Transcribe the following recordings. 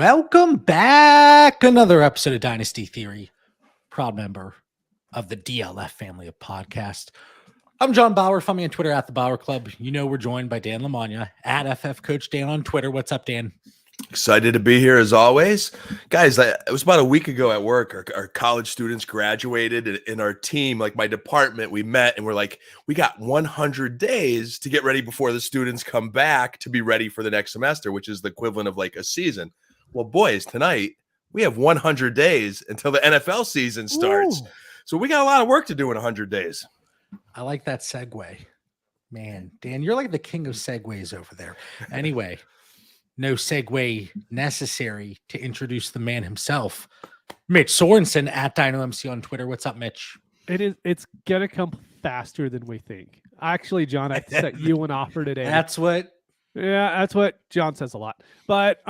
Welcome back. Another episode of Dynasty Theory. Proud member of the DLF Family of Podcasts. I'm John Bauer. Find me on Twitter at the Bauer Club. You know we're joined by Dan Lamagna at FF Coach Dan on Twitter. What's up, Dan? Excited to be here as always. Guys, it was about a week ago at work. Our college students graduated, and in our team, like my department, we met and we're like, we got 100 days to get ready before the students come back to be ready for the next semester, which is the equivalent of like a season. Well, boys, tonight we have 100 days until the NFL season starts. Ooh. So we got a lot of work to do in 100 days. I like that segue. Man, Dan, you're like the king of segues over there. Anyway, no segue necessary to introduce the man himself, Mitch Sorensen at DynoMC on Twitter. What's up, Mitch? It's gonna come faster than we think. Actually, John, I set you an offer today. That's what John says a lot. But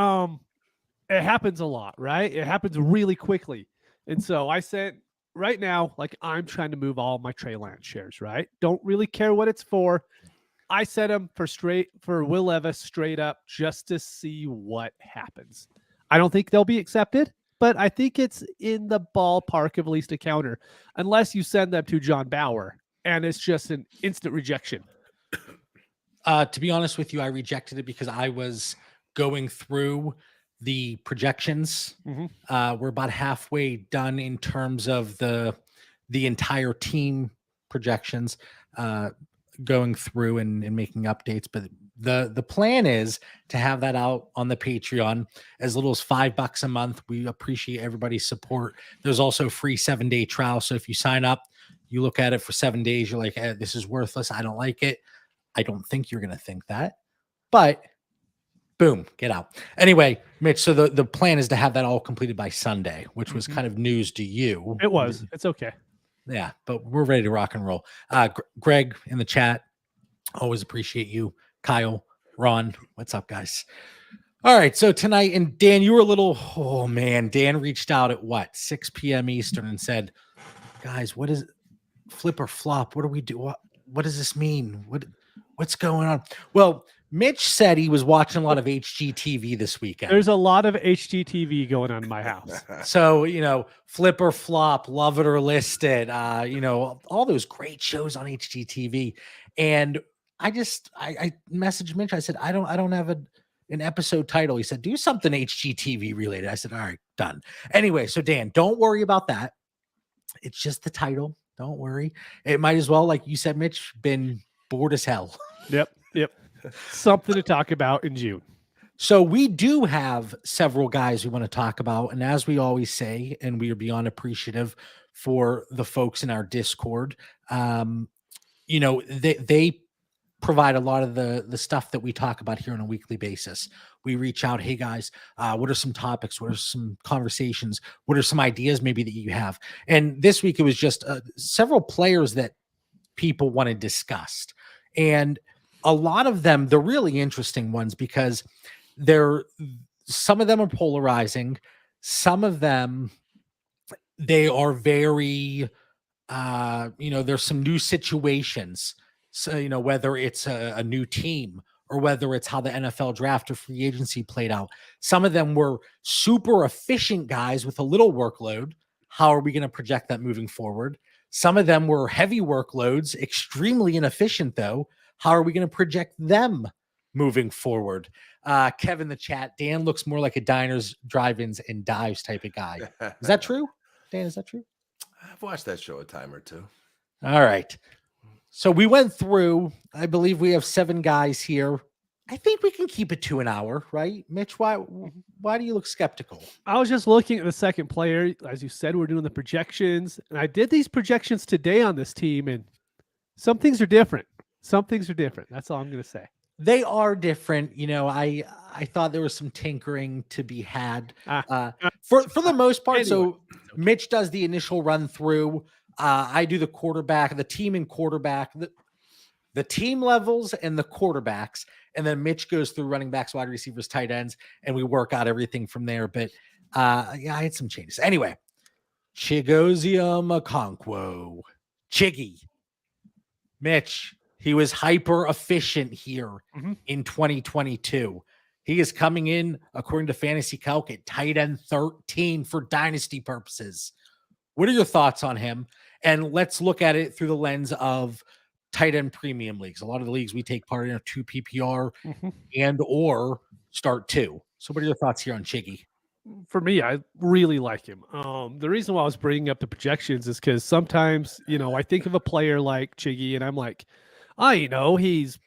it happens a lot, right? It happens really quickly. And so I said right now, like I'm trying to move all my Trey Lance shares, right? Don't really care what it's for. I set him for Will Levis straight up just to see what happens. I don't think they'll be accepted, but I think it's in the ballpark of at least a counter, unless you send them to John Bauer and it's just an instant rejection. To be honest with you, I rejected it because I was going through the projections. We're about halfway done in terms of the entire team projections. Going through and making updates, but the plan is to have that out on the Patreon as little as $5 a month. We appreciate everybody's support. There's also a free 7-day trial. So if you sign up, you look at it for 7 days, you're like, hey, this is worthless. I don't like it. I don't think you're going to think that, but boom, get out. Anyway, Mitch, so the plan is to have that all completed by Sunday, which was kind of news to you. It was. It's okay. Yeah, but we're ready to rock and roll. Greg in the chat, always appreciate you. Kyle, Ron, what's up, guys? All right, so tonight, and Dan, you were a little, oh man, Dan reached out at 6 p.m. Eastern and said, guys, what is flip or flop? What do we do? What does this mean? What's going on? Well, Mitch said he was watching a lot of HGTV this weekend. There's a lot of HGTV going on in my house. So, flip or flop, love it or list it, all those great shows on HGTV. And I messaged Mitch. I said, I don't have an episode title. He said, do something HGTV related. I said, all right, done. Anyway, so Dan, don't worry about that. It's just the title. Don't worry. It might as well, like you said, Mitch, been bored as hell. Yep. Something to talk about in June. So we do have several guys we want to talk about. And as we always say, and we are beyond appreciative for the folks in our Discord, they provide a lot of the stuff that we talk about here on a weekly basis. We reach out, hey guys, what are some topics? What are some conversations? What are some ideas maybe that you have? And this week it was just several players that people wanted discussed. And a lot of them, the really interesting ones, because some of them are polarizing. Some of them, they are very, there's some new situations. So, whether it's a new team or whether it's how the NFL draft or free agency played out. Some of them were super efficient guys with a little workload. How are we going to project that moving forward? Some of them were heavy workloads, extremely inefficient though. How are we going to project them moving forward? Kevin in the chat, Dan looks more like a diners, drive-ins, and dives type of guy. Is that true? Dan, is that true? I've watched that show a time or two. All right. So we went through, I believe we have 7 guys here. I think we can keep it to an hour, right? Mitch, why do you look skeptical? I was just looking at the second player. As you said, we're doing the projections. And I did these projections today on this team, and some things are different. Some things are different. That's all I'm going to say. They are different. I thought there was some tinkering to be had for the most part. Anyway. So Mitch does the initial run through. I do the quarterback, the team and quarterback, the team levels and the quarterbacks. And then Mitch goes through running backs, wide receivers, tight ends, and we work out everything from there. But I had some changes. Anyway, Chigozia Okonkwo. Chiggy. Mitch. He was hyper efficient here in 2022. He is coming in, according to FantasyCalc, at tight end 13 for dynasty purposes. What are your thoughts on him? And let's look at it through the lens of tight end premium leagues. A lot of the leagues we take part in 2 PPR and or start 2. So what are your thoughts here on Chiggy? For me, I really like him. The reason why I was bringing up the projections is because sometimes, I think of a player like Chiggy and I'm like, he's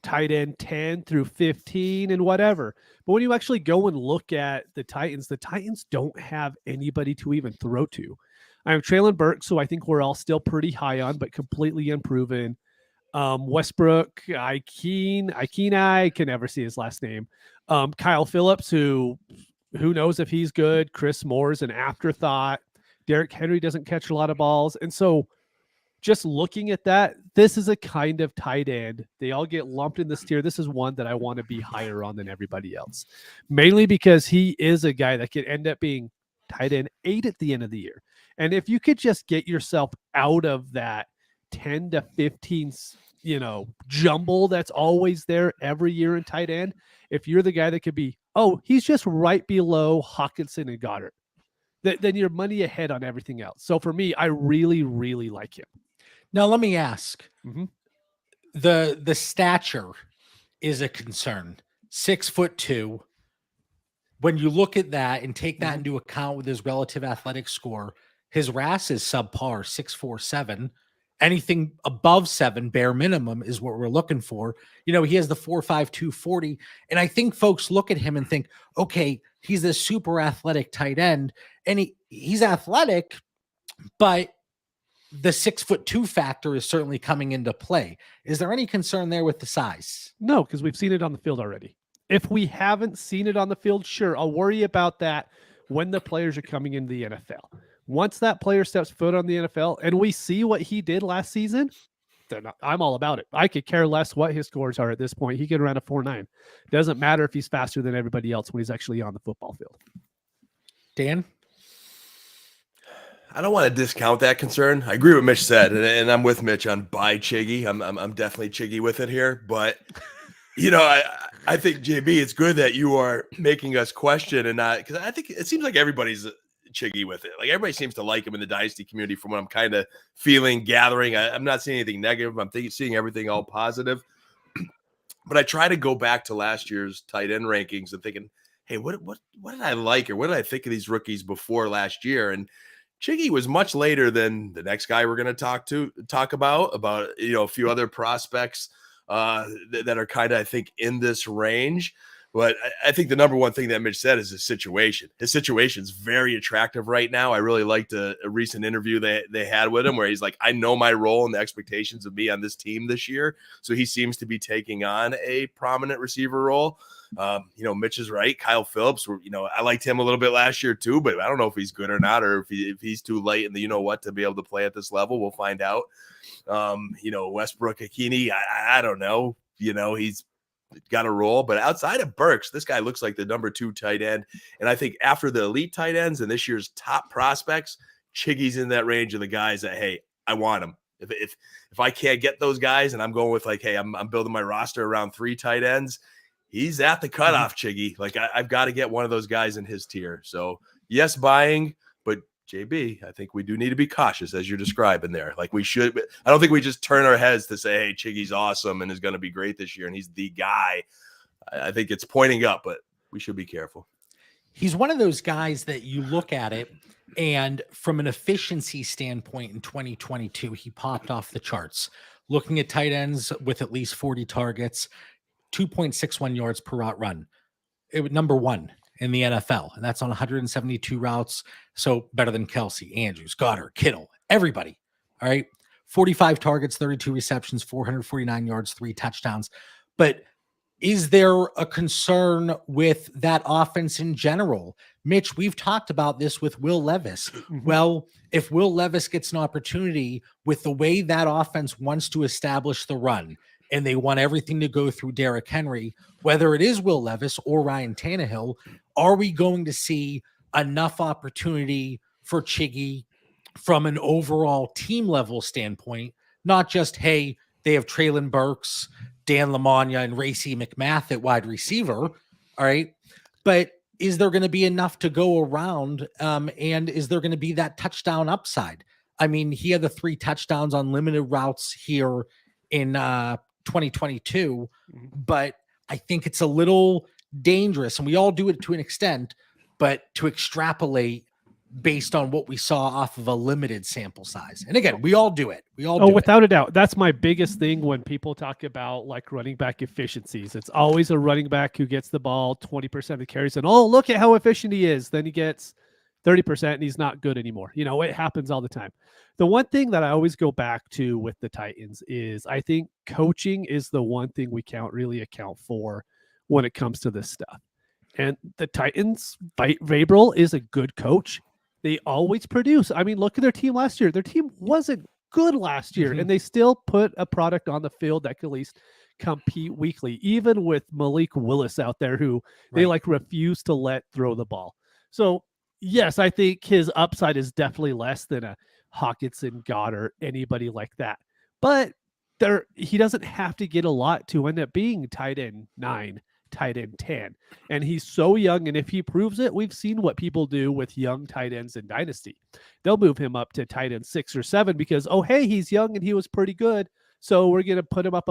tight end 10 through 15 and whatever. But when you actually go and look at the Titans don't have anybody to even throw to. I have Traylon Burks, who I think we're all still pretty high on, but completely unproven. Westbrook, I can never see his last name. Kyle Phillips, who knows if he's good. Chris Moore's an afterthought. Derrick Henry doesn't catch a lot of balls. And so just looking at that, this is a kind of tight end. They all get lumped in this tier. This is one that I want to be higher on than everybody else, mainly because he is a guy that could end up being tight end 8 at the end of the year. And if you could just get yourself out of that 10 to 15, jumble that's always there every year in tight end, if you're the guy that could be, he's just right below Hawkinson and Goddard, then you're money ahead on everything else. So for me, I really, really like him. Now, let me ask, the stature is a concern. 6'2". When you look at that and take that into account with his relative athletic score, his RAS is subpar, 6.47. Anything above 7, bare minimum, is what we're looking for. He has the 4.5 240. And I think folks look at him and think, okay, he's a super athletic tight end. And he's athletic, but the 6'2" factor is certainly coming into play. Is there any concern there with the size? No, because we've seen it on the field already. If we haven't seen it on the field, sure, I'll worry about that when the players are coming into the NFL. Once that player steps foot on the NFL and we see what he did last season, then I'm all about it. I could care less what his scores are at this point. He could run a 4.9. Doesn't matter if he's faster than everybody else when he's actually on the football field. Dan? I don't want to discount that concern. I agree with Mitch said, and I'm with Mitch on buy Chiggy. I'm definitely Chiggy with it here, but I think JB, it's good that you are making us question and not, because I think it seems like everybody's Chiggy with it. Like everybody seems to like him in the dynasty community from what I'm kind of gathering. I'm not seeing anything negative. I'm seeing everything all positive. But I try to go back to last year's tight end rankings and thinking, hey, what did I like, or what did I think of these rookies before last year? And Chiggy was much later than the next guy we're going to talk about a few other prospects that are kind of, I think, in this range. But I think the number one thing that Mitch said is his situation. His situation is very attractive right now. I really liked a recent interview they had with him where he's like, I know my role and the expectations of me on this team this year. So he seems to be taking on a prominent receiver role. Mitch is right. Kyle Phillips, I liked him a little bit last year too, but I don't know if he's good or not, or if he's too late in the to be able to play at this level. We'll find out. Westbrook Akini, I don't know. He's got a role, but outside of Burks, this guy looks like the number 2 tight end. And I think after the elite tight ends and this year's top prospects, Chiggy's in that range of the guys that, hey, I want him. If I can't get those guys and I'm going with like, hey, I'm building my roster around 3 tight ends, he's at the cutoff, Chiggy. Like I've got to get one of those guys in his tier. So yes, buying, but JB, I think we do need to be cautious as you're describing there. Like we should, I don't think we just turn our heads to say, hey, Chiggy's awesome and is going to be great this year and he's the guy. I think it's pointing up, but we should be careful. He's one of those guys that you look at it and from an efficiency standpoint in 2022, he popped off the charts. Looking at tight ends with at least 40 targets, 2.61 yards per route run. It was number 1 in the NFL, and that's on 172 routes. So better than Kelsey, Andrews, Goddard, Kittle, everybody. All right. 45 targets, 32 receptions, 449 yards, 3 touchdowns. But is there a concern with that offense in general? Mitch, we've talked about this with Will Levis. Well, if Will Levis gets an opportunity with the way that offense wants to establish the run, and they want everything to go through Derrick Henry, whether it is Will Levis or Ryan Tannehill, are we going to see enough opportunity for Chiggy from an overall team level standpoint? Not just, hey, they have Traylon Burks, Dan Lamagna, and Racey McMath at wide receiver. All right. But is there going to be enough to go around? And is there going to be that touchdown upside? I mean, he had the 3 touchdowns on limited routes here in 2022, but I think it's a little dangerous, and we all do it to an extent, but to extrapolate based on what we saw off of a limited sample size. And again, we all do it. We all do without a doubt. That's my biggest thing when people talk about like running back efficiencies. It's always a running back who gets the ball 20% of the carries and, oh, look at how efficient he is. Then he gets 30% and he's not good anymore. You know, it happens all the time. The one thing that I always go back to with the Titans is I think coaching is the one thing we can't really account for when it comes to this stuff. And the Titans, Vrabel is a good coach. They always produce. I mean, look at their team last year. Their team wasn't good last year, and they still put a product on the field that could at least compete weekly, even with Malik Willis out there, who they like refuse to let throw the ball. So, yes, I think his upside is definitely less than a Hawkinson, Goddard, anybody like that. But he doesn't have to get a lot to end up being tight end 9, tight end 10. And he's so young, and if he proves it, we've seen what people do with young tight ends in Dynasty. They'll move him up to tight end 6 or 7 because, oh, hey, he's young and he was pretty good, so we're going to put him up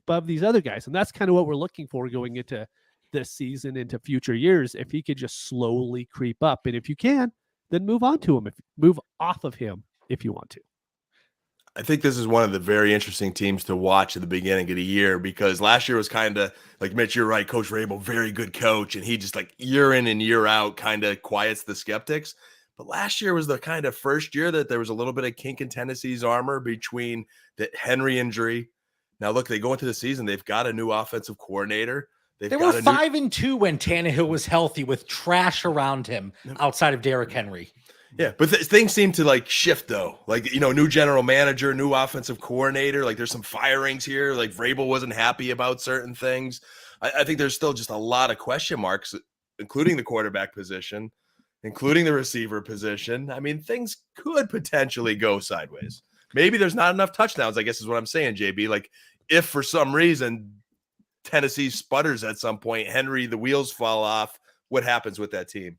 above these other guys. And that's kind of what we're looking for going into this season, into future years, if he could just slowly creep up. And if you can, then move on to him, move off of him if you want to. I think this is one of the very interesting teams to watch at the beginning of the year, because last year was kind of like, Mitch, you're right, Coach Vrabel, very good coach, and he just like year in and year out kind of quiets the skeptics. But last year was the kind of first year that there was a little bit of kink in Tennessee's armor between the Henry injury. Now, look, they go into the season, they've got a new offensive coordinator. They were 5-2 when Tannehill was healthy with trash around him outside of Derrick Henry. Yeah, but things seem to like shift though. Like, you know, new general manager, new offensive coordinator. Like, there's some firings here. Like, Vrabel wasn't happy about certain things. I think there's still just a lot of question marks, including the quarterback position, including the receiver position. I mean, things could potentially go sideways. Maybe there's not enough touchdowns, I guess is what I'm saying, JB. Like, if for some reason Tennessee sputters at some point, Henry, the wheels fall off, what happens with that team?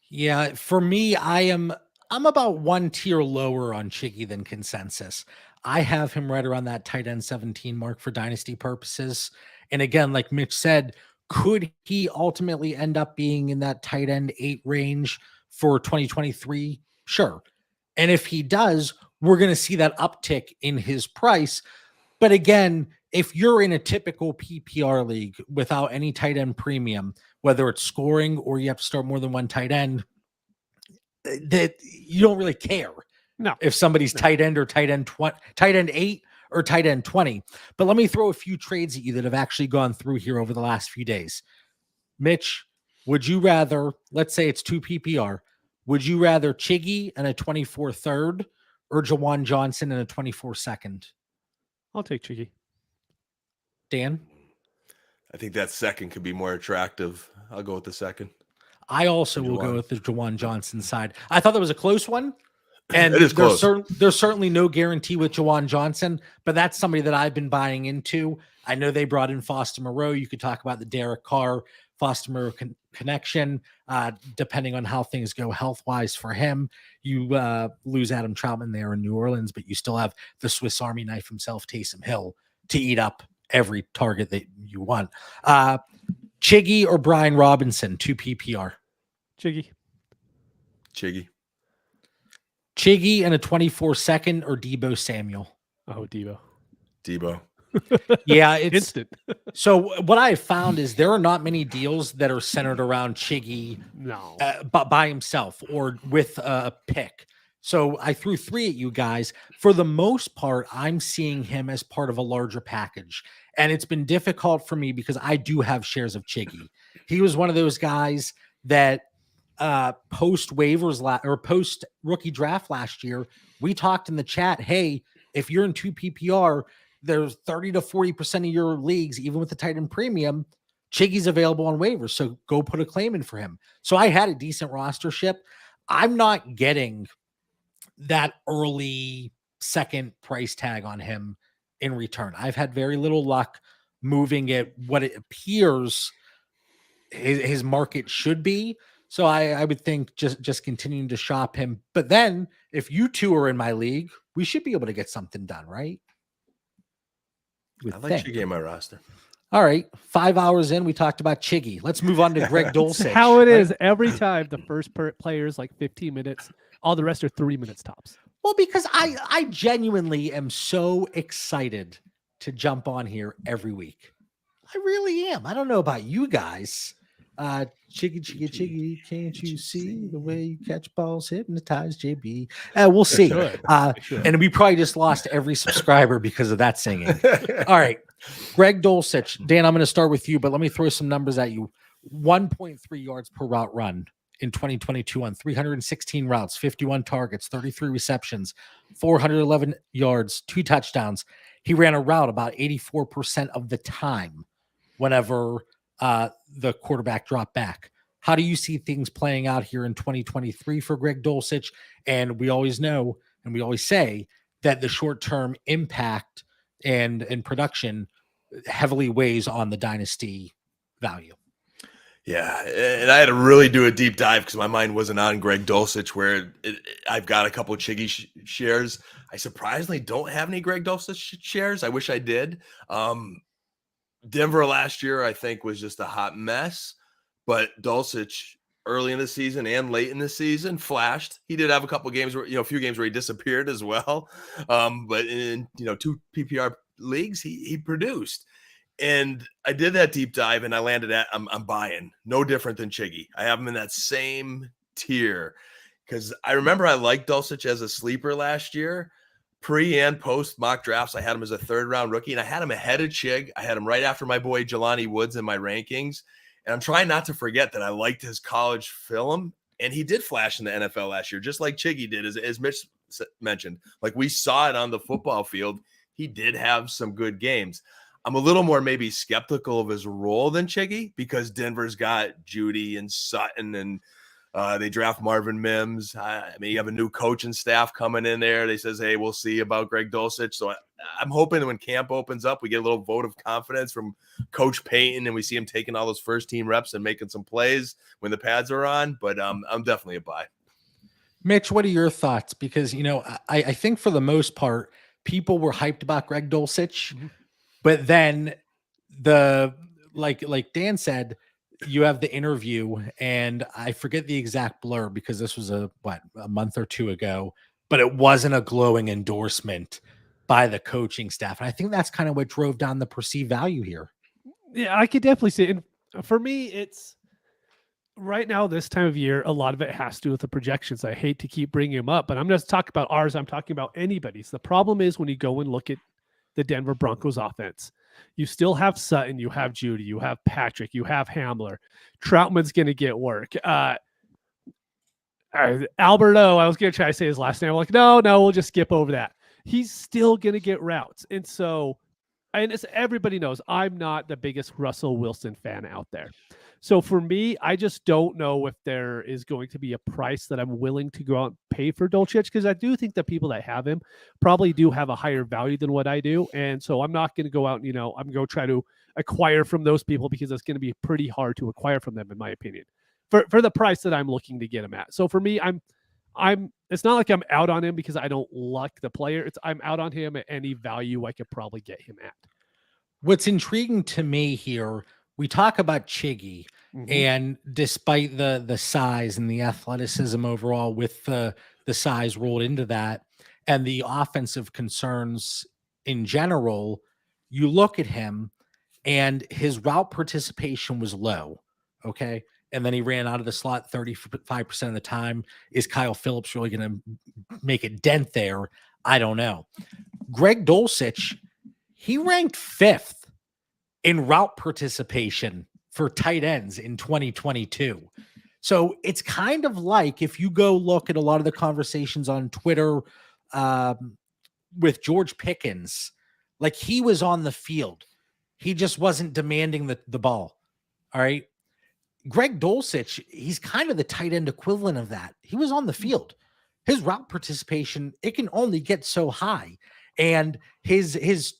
Yeah, for me, I'm about 1 tier lower on Chiggy than consensus. I have him right around that tight end 17 mark for dynasty purposes. And again, like Mitch said, could he ultimately end up being in that tight end 8 range for 2023? Sure. And if he does, we're going to see that uptick in his price. But again, if you're in a typical PPR league without any tight end premium, whether it's scoring or you have to start more than one tight end, that you don't really care. No, if somebody's tight end or tight end 8 or tight end 20. But let me throw a few trades at you that have actually gone through here over the last few days. Mitch, would you rather, let's say it's 2 PPR, would you rather Chiggy and a 24 third or Jawan Johnson and a 24 second? I'll take Chiggy. Dan? I think that second could be more attractive. I'll go with the second. I also will go with the Jawan Johnson side. I thought that was a close one. And it is close. There's certainly no guarantee with Jawan Johnson, but that's somebody that I've been buying into. I know they brought in Foster Moreau. You could talk about the Derek Carr, Foster Moreau connection, depending on how things go health-wise for him. You lose Adam Troutman there in New Orleans, but you still have the Swiss Army knife himself, Taysom Hill, to eat up every target that you want. Chiggy or Brian Robinson, 2 PPR? Chiggy. Chiggy and a 24 second or Deebo Samuel? Oh, Deebo. Yeah, it's instant. So what I found is there are not many deals that are centered around Chiggy but by himself or with a pick. So I threw 3 at you guys. For the most part, I'm seeing him as part of a larger package. And it's been difficult for me because I do have shares of Chiggy. He was one of those guys that post waivers or post rookie draft last year, we talked in the chat, hey, if you're in 2 PPR, there's 30 to 40% of your leagues, even with the tight end premium, Chiggy's available on waivers. So go put a claim in for him. So I had a decent rostership. I'm not getting that early second price tag on him in return. I've had very little luck moving at what it appears his market should be. So I would think just continuing to shop him. But then if you two are in my league, we should be able to get something done, right? I like Chiggy in my roster. All right, 5 hours in, we talked about Chiggy. Let's move on to Greg Dulcich. How it is every time. The first player is like 15 minutes. All the rest are 3 minutes tops. Well, because I genuinely am so excited to jump on here every week. I really am. I don't know about you guys. Chiggy, can't you see the way you catch balls? Hypnotize JB. We'll see. And we probably just lost every subscriber because of that singing. All right. Greg Dulcich. Dan, I'm going to start with you, but let me throw some numbers at you. 1.3 yards per route run in 2022 on 316 routes, 51 targets, 33 receptions, 411 yards, 2 touchdowns. He ran a route about 84% of the time whenever the quarterback dropped back. How do you see things playing out here in 2023 for Greg Dulcich? And we always know, and we always say that the short-term impact and production heavily weighs on the dynasty value. Yeah, and I had to really do a deep dive because my mind wasn't on Greg Dulcich, where I've got a couple of Chiggy shares. I surprisingly don't have any Greg Dulcich shares. I wish I did. Denver last year, I think, was just a hot mess, but Dulcich early in the season and late in the season flashed. He did have a couple of games where, a few games where he disappeared as well. But in, 2 PPR leagues, he produced. And I did that deep dive and I landed at, I'm buying, no different than Chiggy. I have him in that same tier because I remember I liked Dulcich as a sleeper last year. Pre and post mock drafts, I had him as a 3rd-round rookie, and I had him ahead of Chig. I had him right after my boy Jelani Woods in my rankings. And I'm trying not to forget that I liked his college film, and he did flash in the NFL last year, just like Chiggy did, as Mitch mentioned. Like, we saw it on the football field. He did have some good games. I'm a little more maybe skeptical of his role than Chiggy because Denver's got Judy and Sutton, and they draft Marvin Mims. You have a new coaching staff coming in there. They says, hey, we'll see about Greg Dulcich. So I'm hoping that when camp opens up, we get a little vote of confidence from Coach Payton and we see him taking all those first-team reps and making some plays when the pads are on. But I'm definitely a buy. Mitch, what are your thoughts? Because, I think for the most part, people were hyped about Greg Dulcich, but then like Dan said, you have the interview, and I forget the exact blur because this was a month or 2 ago, but it wasn't a glowing endorsement by the coaching staff. And I think that's kind of what drove down the perceived value here. Yeah, I could definitely see it. And for me, it's right now, this time of year, a lot of it has to do with the projections. I hate to keep bringing them up, but I'm just talking about ours. I'm talking about anybody's. The problem is when you go and look at the Denver Broncos offense, you still have Sutton, you have Judy, you have Patrick, you have Hamler. Troutman's going to get work. Alberto, I was going to try to say his last name. I'm like, no, we'll just skip over that. He's still going to get routes. And so, everybody knows I'm not the biggest Russell Wilson fan out there. So for me, I just don't know if there is going to be a price that I'm willing to go out and pay for Dulcich, because I do think that people that have him probably do have a higher value than what I do. And so I'm not going to go out and, I'm going to try to acquire from those people because it's going to be pretty hard to acquire from them, in my opinion, for the price that I'm looking to get him at. So for me, it's not like I'm out on him because I don't like the player. I'm out on him at any value I could probably get him at. What's intriguing to me here, we talk about Chiggy, and despite the size and the athleticism overall, with the size rolled into that and the offensive concerns in general, you look at him and his route participation was low. Okay. And then he ran out of the slot 35% of the time. Is Kyle Phillips really going to make a dent there? I don't know. Greg Dulcich, he ranked 5th in route participation for tight ends in 2022. So it's kind of like if you go look at a lot of the conversations on Twitter with George Pickens, like he was on the field. He just wasn't demanding the ball. All right. Greg Dulcich, he's kind of the tight end equivalent of that. He was on the field. His route participation, it can only get so high. And his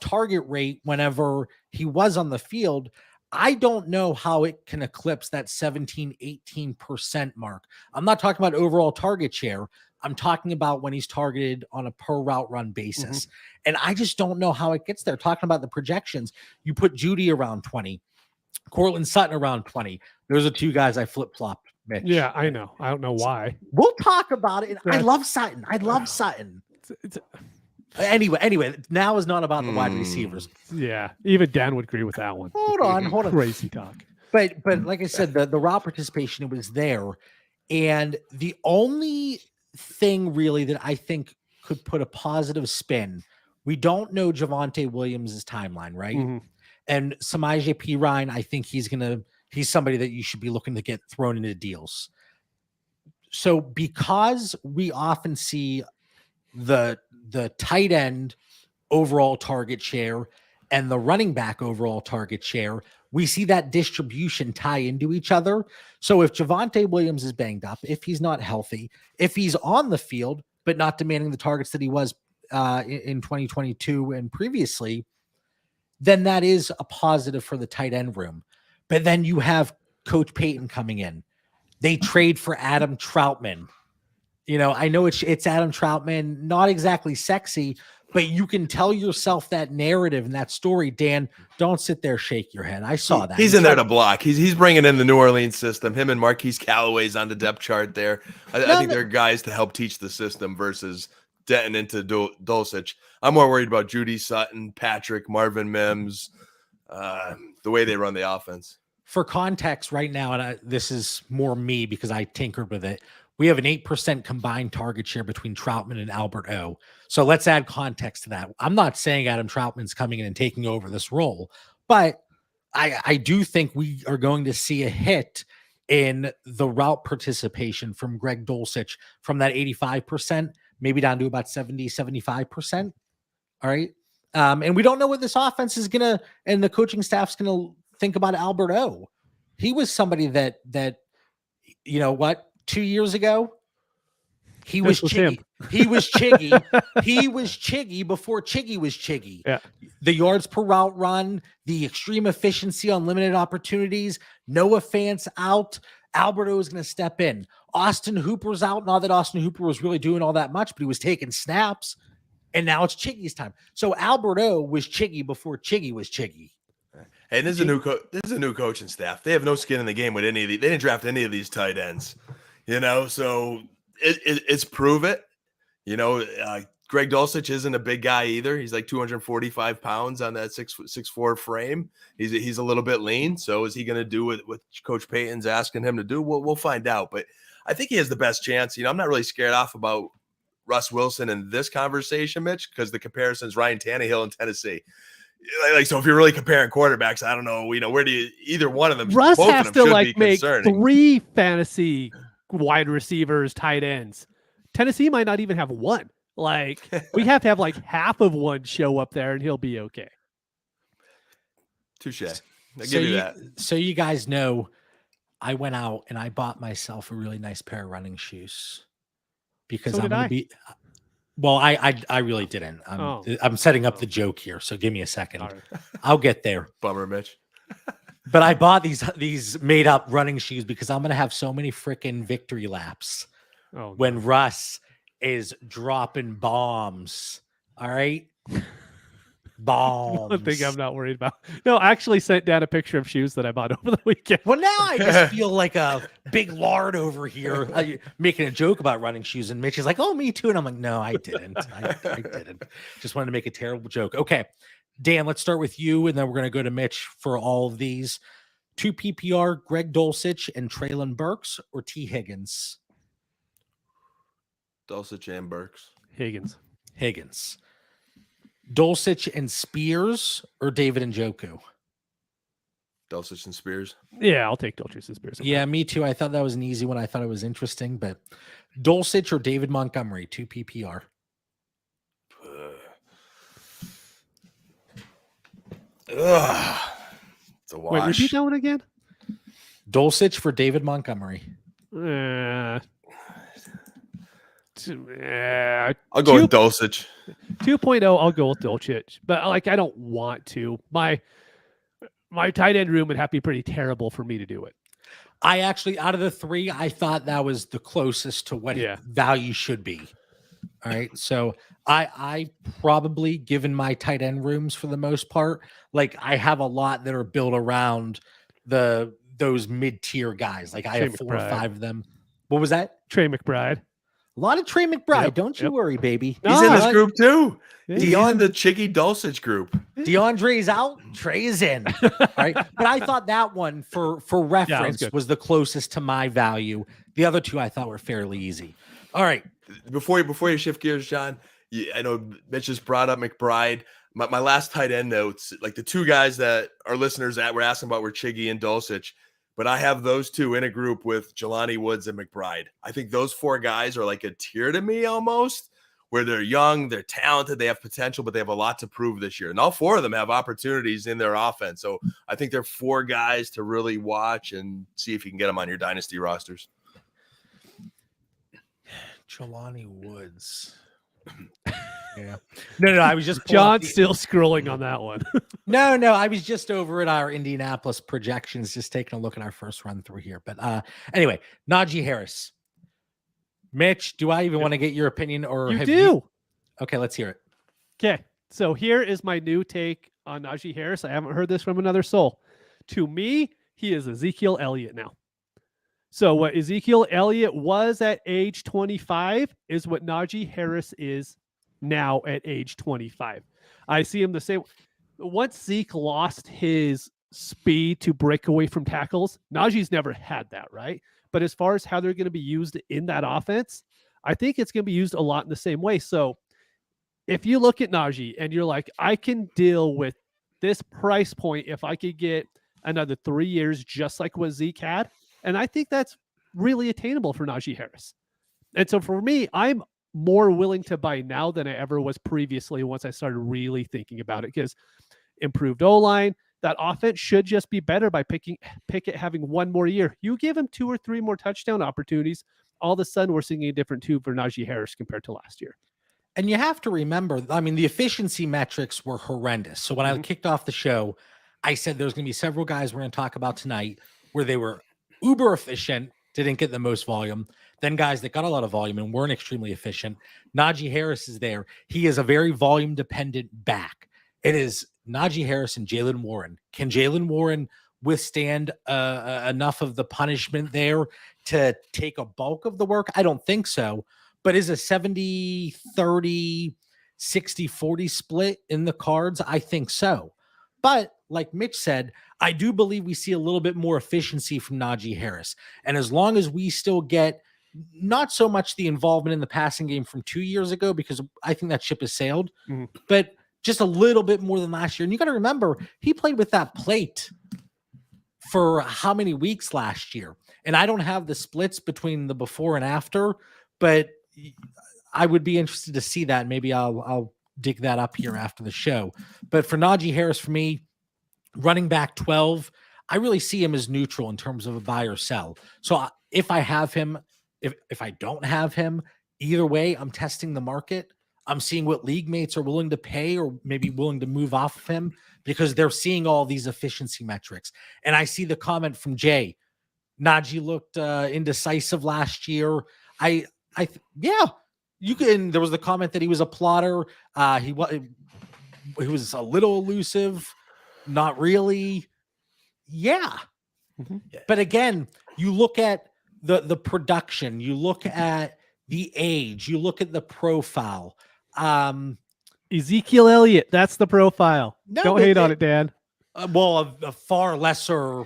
target rate whenever he was on the field, I don't know how it can eclipse that 17, 18% mark. I'm not talking about overall target share. I'm talking about when he's targeted on a per route run basis. And I just don't know how it gets there. Talking about the projections, you put Judy around 20, Cortland Sutton around 20. Those are two guys I flip-flopped, Mitch. Yeah, I know. I don't know why. We'll talk about it. I love Sutton. I love Sutton. Anyway, now is not about the wide receivers. Yeah, even Dan would agree with that one. Hold on. Crazy talk. But like I said, the route participation was there. And the only thing really that I think could put a positive spin, we don't know Javonte Williams' timeline, right? And Samaje Perine, I think he's somebody that you should be looking to get thrown into deals. So because we often see the tight end overall target share and the running back overall target share, we see that distribution tie into each other. So if Javonte Williams is banged up, if he's not healthy, if he's on the field but not demanding the targets that he was in 2022 and previously, then that is a positive for the tight end room. But then you have Coach Payton coming in. They trade for Adam Troutman. You know, I know it's Adam Troutman, not exactly sexy, but you can tell yourself that narrative and that story. Dan, don't sit there, shake your head. I saw that. He's in there to block. He's bringing in the New Orleans system. Him and Marquise Callaway's on the depth chart there. I think they're guys to help teach the system versus Denton into Dulcich. I'm more worried about Judy Sutton, Patrick, Marvin Mims, the way they run the offense. For context right now, and this is more me because I tinkered with it, we have an 8% combined target share between Troutman and Albert O. So let's add context to that. I'm not saying Adam Troutman's coming in and taking over this role, but I do think we are going to see a hit in the route participation from Greg Dulcich from that 85%, maybe down to about 70, 75%. All right. And we don't know what this offense is going to, and the coaching staff's going to think about Albert O. He was somebody that, you know what, 2 years ago, he was Chiggy. He was Chiggy. He was Chiggy before Chiggy was Chiggy. Yeah. The yards per route run, the extreme efficiency on limited opportunities, Noah Fant's out. Alberto is going to step in. Austin Hooper's out. Not that Austin Hooper was really doing all that much, but he was taking snaps. And now it's Chiggy's time. So Alberto was Chiggy before Chiggy was Chiggy. Hey, this is a new coaching staff. They have no skin in the game with any of these. They didn't draft any of these tight ends. You know, so it's prove it. You know, Greg Dulcich isn't a big guy either. He's like 245 pounds on that 6'4" frame. He's a little bit lean. So is he going to do what Coach Payton's asking him to do? We'll find out. But I think he has the best chance. You know, I'm not really scared off about Russ Wilson in this conversation, Mitch, because the comparison is Ryan Tannehill in Tennessee. Like, so if you're really comparing quarterbacks, I don't know, where do you, either one of them, Russ both has of them to should like be make concerning. 3 fantasy wide receivers, tight ends. Tennessee might not even have one. Like, we have to have like half of one show up there and he'll be okay. Touche. I'll give you that. So you guys know, I went out and I bought myself a really nice pair of running shoes because I'm going to be. Well, I really didn't. I'm setting up the joke here, so give me a second. Right. I'll get there. Bummer, Mitch. But I bought these made up running shoes because I'm gonna have so many freaking victory laps when Russ is dropping bombs. All right. Bombs. One thing I'm not worried about. No, I actually sent down a picture of shoes that I bought over the weekend. Well, now I just feel like a big lard over here making a joke about running shoes. And Mitch is like, oh, me too. And I'm like, no, I didn't. I didn't. Just wanted to make a terrible joke. Okay. Dan, let's start with you. And then we're going to go to Mitch for all of these. 2 PPR, Greg Dulcich and Traylon Burks or T. Higgins? Dulcich and Burks. Higgins. Dulcich and Spears or David and Njoku? Dulcich and Spears. Yeah, I'll take Dulcich and Spears. Yeah, me too. I thought that was an easy one. I thought it was interesting, but Dulcich or David Montgomery, 2 PPR. It's a wash. Wait, repeat that one again? Dulcich for David Montgomery. I'll go with Dulcich. 2.0, I'll go with Dulcich. But like, I don't want to. My my tight end room would have to be pretty terrible for me to do it. I actually, out of the three, I thought that was the closest to what value should be. All right. So I probably, given my tight end rooms for the most part, like I have a lot that are built around those mid-tier guys. Like I have 4 or 5 of them. What was that? Trey McBride. A lot of Trey McBride. Don't you worry, baby. He's in this group too. Yeah. He's in the Chiggy Dulcich group. DeAndre's out, Trey is in. Right. But I thought that one for reference was the closest to my value. The other two I thought were fairly easy. All right. Before you shift gears, John, I know Mitch just brought up McBride. My last tight end notes, like the two guys that our listeners were asking about were Chiggy and Dulcich, but I have those two in a group with Jelani Woods and McBride. I think those 4 guys are like a tier to me almost, where they're young, they're talented, they have potential, but they have a lot to prove this year. And all 4 of them have opportunities in their offense. So I think they're 4 guys to really watch and see if you can get them on your dynasty rosters. Jelani Woods. Yeah. No, I was just John's still scrolling on that one. No, I was just over at our Indianapolis projections, just taking a look at our first run through here. But anyway, Najee Harris. Mitch, do I even want to get your opinion, or you do? Okay, let's hear it. Okay, so here is my new take on Najee Harris. I haven't heard this from another soul. To me, he is Ezekiel Elliott now. So what Ezekiel Elliott was at age 25 is what Najee Harris is now at age 25. I see him the same. Once Zeke lost his speed to break away from tackles, Najee's never had that, right? But as far as how they're going to be used in that offense, I think it's going to be used a lot in the same way. So if you look at Najee and you're like, I can deal with this price point if I could get another 3 years just like what Zeke had, and I think that's really attainable for Najee Harris. And so for me, I'm more willing to buy now than I ever was previously once I started really thinking about it, because improved O-line, that offense should just be better by Pickett having 1 more year. You give him 2 or 3 more touchdown opportunities, all of a sudden we're seeing a different tube for Najee Harris compared to last year. And you have to remember, I mean, the efficiency metrics were horrendous. So when I kicked off the show, I said there's going to be several guys we're going to talk about tonight where they were uber efficient, didn't get the most volume. Then guys that got a lot of volume and weren't extremely efficient. Najee Harris is there. He is a very volume dependent back. It is Najee Harris and Jaylen Warren. Can Jaylen Warren withstand enough of the punishment there to take a bulk of the work? I don't think so. But is a 70-30, 60-40 split in the cards? I think so. But like Mitch said, I do believe we see a little bit more efficiency from Najee Harris. And as long as we still get not so much the involvement in the passing game from 2 years ago, because I think that ship has sailed, but just a little bit more than last year. And you got to remember, he played with that plate for how many weeks last year? And I don't have the splits between the before and after, but I would be interested to see that. Maybe I'll dig that up here after the show. But for Najee Harris, for me, running back 12, I really see him as neutral in terms of a buy or sell. So if I have him, if I don't have him, either way, I'm testing the market. I'm seeing what league mates are willing to pay or maybe willing to move off of him because they're seeing all these efficiency metrics. And I see the comment from Jay. Najee looked indecisive last year. Yeah, you can. There was the comment that he was a plotter. He was a little elusive, not really. Yeah. But again, you look at the production, you look at the age, you look at the profile. Ezekiel Elliott, that's the profile. Don't hate on it, Dan. Well, a far lesser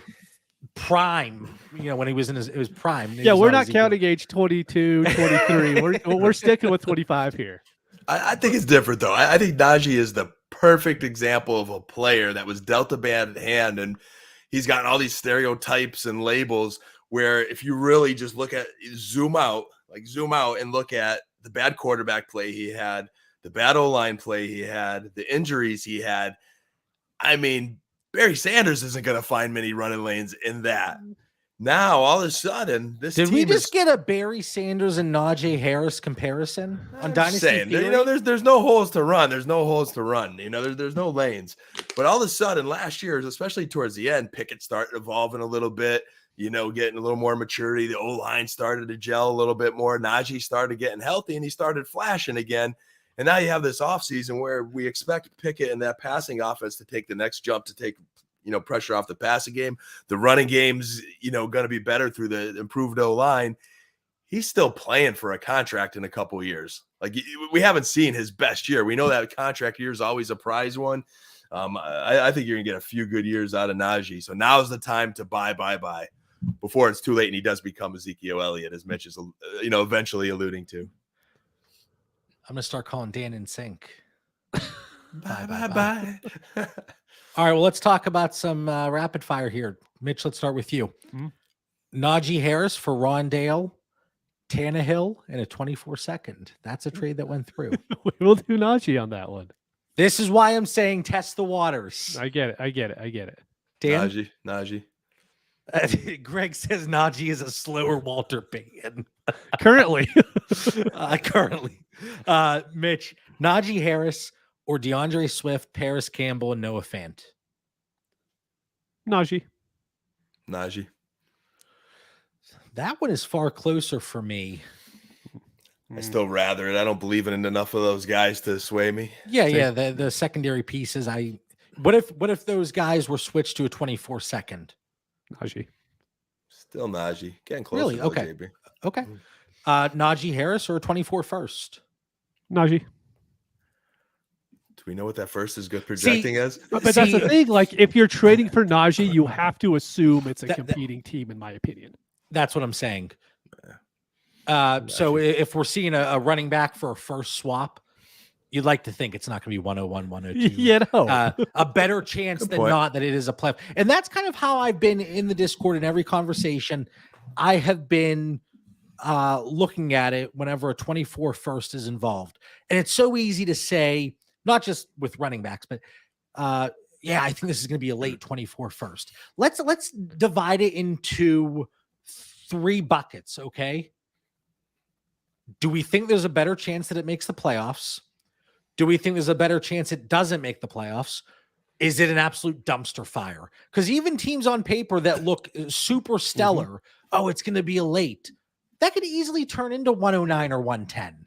prime, when he was in his prime. Yeah, we're not counting age 22, 23. we're sticking with 25 here. I think it's different, though. I think Najee is the perfect example of a player that was dealt a bad hand, and he's gotten all these stereotypes and labels where if you really just zoom out and look at the bad quarterback play he had, the bad O-line play he had, the injuries he had, I mean, Barry Sanders isn't going to find many running lanes in that. Now all of a sudden, this Did team we just is, get a Barry Sanders and Najee Harris comparison on I'm Dynasty saying, Theory? you know, there's no holes to run. There's no holes to run. You know, there's no lanes. But all of a sudden, last year, especially towards the end, Pickett started evolving a little bit. You know, getting a little more maturity. The O-line started to gel a little bit more. Najee started getting healthy, and he started flashing again. And now you have this offseason where we expect Pickett and that passing offense to take the next jump, to take, you know, pressure off the passing game. The running game's, you know, going to be better through the improved O-line. He's still playing for a contract in a couple of years. Like, we haven't seen his best year. We know that contract year is always a prize one. I think you're going to get a few good years out of Najee. So now's the time to buy before it's too late and he does become Ezekiel Elliott, as Mitch is, you know, eventually alluding to. I'm going to start calling Dan in sync. Bye. All right, well, let's talk about some rapid fire here. Mitch, let's start with you. Najee Harris for Rondale, Tannehill, and a 24-second. That's a trade that went through. We will do Najee on that one. This is why I'm saying test the waters. I get it. Dan? Najee. Greg says Najee is a slower Walter Payton. Currently. Currently. Mitch, Najee Harris or DeAndre Swift, Paris Campbell, and Noah Fant? Najee. That one is far closer for me. I still rather it. I don't believe in enough of those guys to sway me. Yeah. The secondary pieces. What if those guys were switched to a 24-second? Najee. Still Najee. Getting close. Really? Okay. JB. Okay. Najee Harris or a 24 first? Najee. Do we know what that first is good projecting as? But that's the thing. Like, if you're trading for Najee, you have to assume it's a competing team, in my opinion. That's what I'm saying. So if we're seeing a running back for a first swap, you'd like to think it's not going to be 101, 102. You know, a better chance than not that it is a play. And that's kind of how I've been in the Discord in every conversation. I have been looking at it whenever a 24 first is involved. And it's so easy to say, not just with running backs, but yeah, I think this is going to be a late 24 first. Let's divide it into 3 buckets, okay? Do we think there's a better chance that it makes the playoffs? Do we think there's a better chance it doesn't make the playoffs? Is it an absolute dumpster fire? Because even teams on paper that look super stellar, it's going to be a late. That could easily turn into 109 or 110.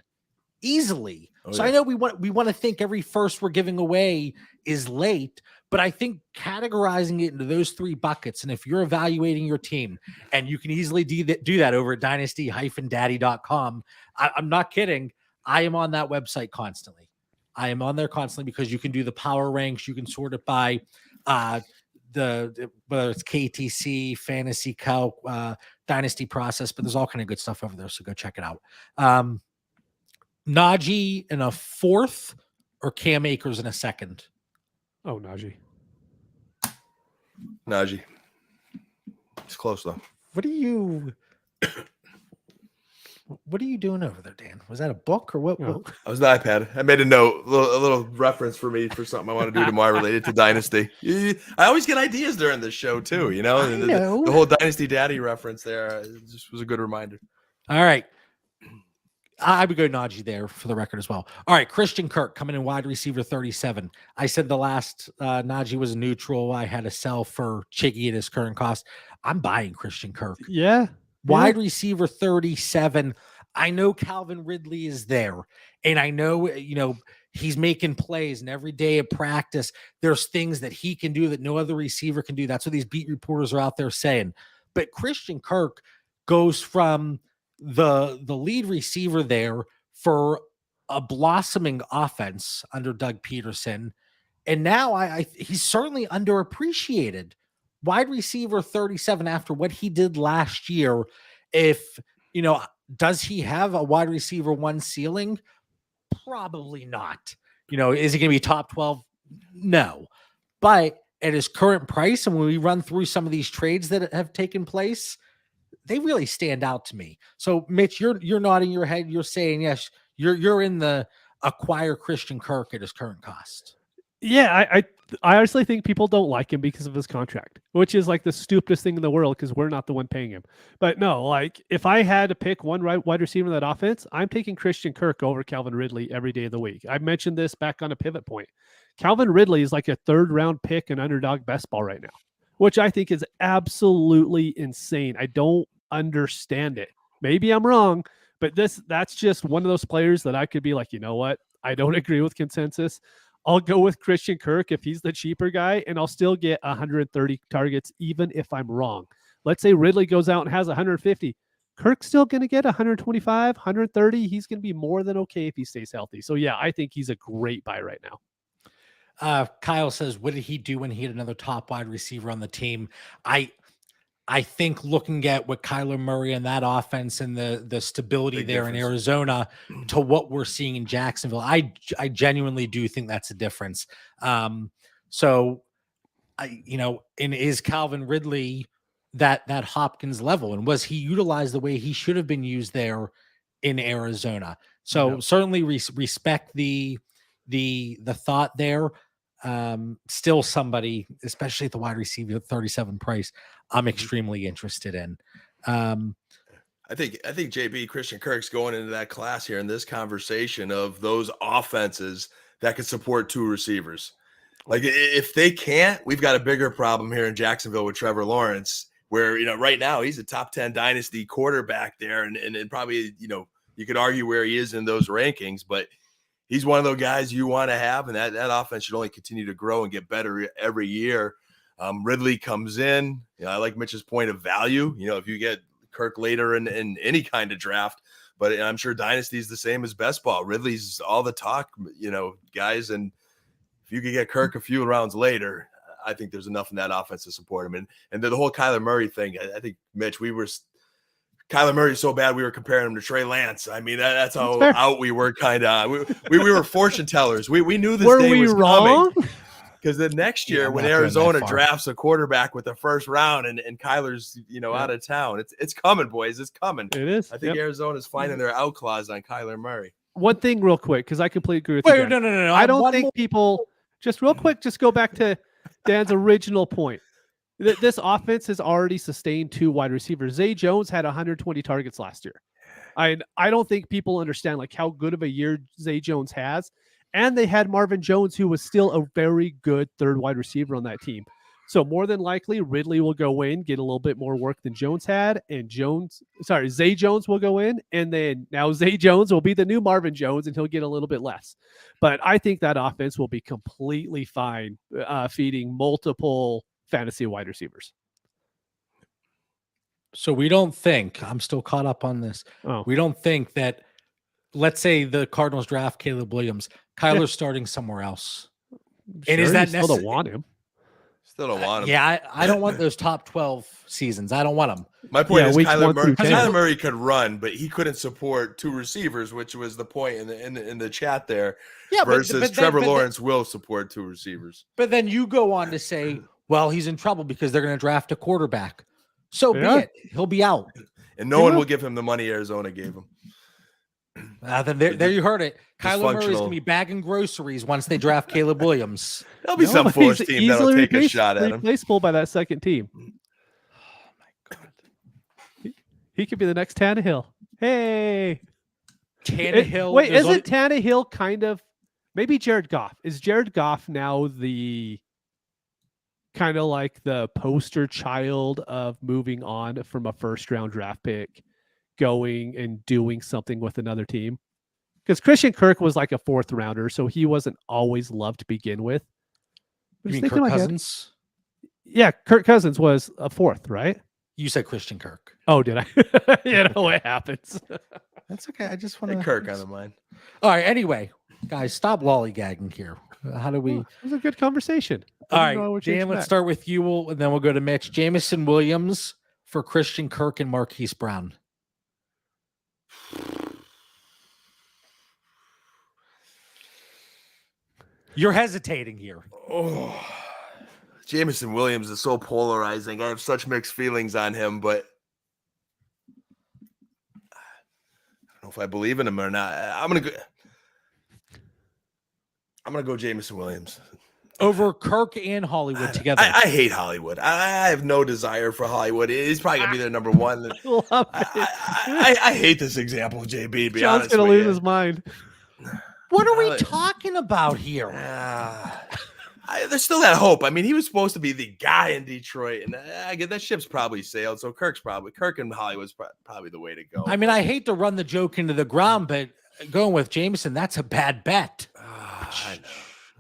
Easily. So I know we want to think every first we're giving away is late, but I think categorizing it into those 3 buckets, and if you're evaluating your team, and you can easily do that over at dynasty-daddy.com. I'm not kidding. I am on that website constantly. I am on there constantly because you can do the power ranks. You can sort it by whether it's KTC, FantasyCalc, Dynasty process, but there's all kind of good stuff over there. So go check it out. Najee in a 4th or Cam Akers in a 2nd? Oh, Najee. It's close though. What are you doing over there, Dan? Was that a book or what? No. I was the iPad. I made a note, a little reference for me for something I want to do tomorrow related to Dynasty. I always get ideas during this show too, you know? I know. The whole Dynasty Daddy reference there just was a good reminder. All right. I would go Najee there for the record as well. All right, Christian Kirk coming in wide receiver 37. I said the last Najee was a neutral. I had to sell for Chiggy at his current cost. I'm buying Christian Kirk. Yeah. Wide receiver 37. I know Calvin Ridley is there, and I know, he's making plays, and every day of practice, there's things that he can do that no other receiver can do. That's what these beat reporters are out there saying. But Christian Kirk goes from the lead receiver there for a blossoming offense under Doug Peterson. And now he's certainly underappreciated. Wide receiver 37 after what he did last year. If, does he have a wide receiver 1 ceiling? Probably not. Is he going to be top 12? No. But at his current price, and when we run through some of these trades that have taken place, they really stand out to me. So, Mitch, you're nodding your head. You're saying, yes, you're in the acquire Christian Kirk at his current cost. Yeah, I I honestly think people don't like him because of his contract, which is like the stupidest thing in the world because we're not the one paying him. But no, like if I had to pick one wide receiver in that offense, I'm taking Christian Kirk over Calvin Ridley every day of the week. I mentioned this back on a pivot point. Calvin Ridley is like a 3rd round pick and underdog best ball right now, which I think is absolutely insane. I don't understand it. Maybe I'm wrong, but that's just one of those players that I could be like, you know what? I don't agree with consensus. I'll go with Christian Kirk if he's the cheaper guy, and I'll still get 130 targets, even if I'm wrong. Let's say Ridley goes out and has 150. Kirk's still going to get 125, 130. He's going to be more than okay if he stays healthy. So, yeah, I think he's a great buy right now. Kyle says, what did he do when he had another top wide receiver on the team? I think looking at what Kyler Murray and that offense and the stability Big there difference. in Arizona to what we're seeing in Jacksonville, I genuinely do think that's a difference. So and is Calvin Ridley that Hopkins level, and was he utilized the way he should have been used there in Arizona? So certainly respect the thought there. Still somebody, especially at the wide receiver at 37 price, I'm extremely interested in. I think JB Christian Kirk's going into that class here in this conversation of those offenses that can support 2 receivers. Like if they can't, we've got a bigger problem here in Jacksonville with Trevor Lawrence, where right now he's a top 10 dynasty quarterback there, and probably you could argue where he is in those rankings, but he's one of those guys you want to have, and that offense should only continue to grow and get better every year. Ridley comes in. I like Mitch's point of value. If you get Kirk later in any kind of draft, but I'm sure Dynasty is the same as best ball. Ridley's all the talk, guys. And if you could get Kirk a few rounds later, I think there's enough in that offense to support him. And the whole Kyler Murray thing, I think, Mitch, Kyler Murray so bad we were comparing him to Trey Lance. I mean, that's how out we were kind of. We were fortune tellers. We knew this day was coming. Because the next year when Arizona drafts a quarterback with the 1st round and Kyler's, out of town, it's coming, boys. It's coming. It is. I think Arizona's finding their out clause on Kyler Murray. One thing real quick, because I completely agree with you. No. I don't think people, just real quick, just go back to Dan's original point. This offense has already sustained 2 wide receivers. Zay Jones had 120 targets last year. I don't think people understand like how good of a year Zay Jones has. And they had Marvin Jones, who was still a very good 3rd wide receiver on that team. So more than likely, Ridley will go in, get a little bit more work than Jones had, and Zay Jones will go in, and then now Zay Jones will be the new Marvin Jones, and he'll get a little bit less. But I think that offense will be completely fine feeding multiple fantasy wide receivers. So we don't think, I'm still caught up on this. We don't think that, let's say the Cardinals draft Caleb Williams, Kyler's starting somewhere else. And is that necessary? Still don't want him. Still don't want him. Yeah, I don't want those top 12 seasons. I don't want them. My point is Kyler Murray could run, but he couldn't support 2 receivers, which was the point in the chat there. Yeah, versus Trevor Lawrence will support 2 receivers. But then you go on to say, well, he's in trouble because they're going to draft a quarterback. So be it. He'll be out. And no one will give him the money Arizona gave him. Then there you heard it. Kyler Murray's going to be bagging groceries once they draft Caleb Williams. There'll be some foolish team that'll take a shot at him. Replaceable by that 2nd team. Oh, my God. He could be the next Tannehill. Hey. Tannehill. Wait, isn't Tannehill kind of maybe Jared Goff? Is Jared Goff now the kind of like the poster child of moving on from a 1st round draft pick, going and doing something with another team? Because Christian Kirk was like a 4th rounder, so he wasn't always loved to begin with. You mean Kirk Cousins? Yeah, Kirk Cousins was a 4th, right? You said Christian Kirk. Oh, did I? It happens. That's okay. I just want to Kirk on the mind. All right. Anyway, guys, stop lollygagging here. How do we? It was a good conversation. All right, Jam, let's start with you, and then we'll go to Mitch. Jamison Williams for Christian Kirk and Marquise Brown. You're hesitating here. Oh, Jamison Williams is so polarizing. I have such mixed feelings on him, but I don't know if I believe in him or not. I'm gonna go Jamison Williams. over Kirk and Hollywood together. I hate Hollywood. I have no desire for Hollywood. He's probably gonna be their number one. Love it. I hate this example, JB. To be John's honest, gonna with lose you. his mind. What are we talking about here? There's still that hope. I mean, he was supposed to be the guy in Detroit, and I get that ship's probably sailed. So Kirk and Hollywood's probably the way to go. I mean, I hate to run the joke into the ground, but going with Jameson, that's a bad bet. I know.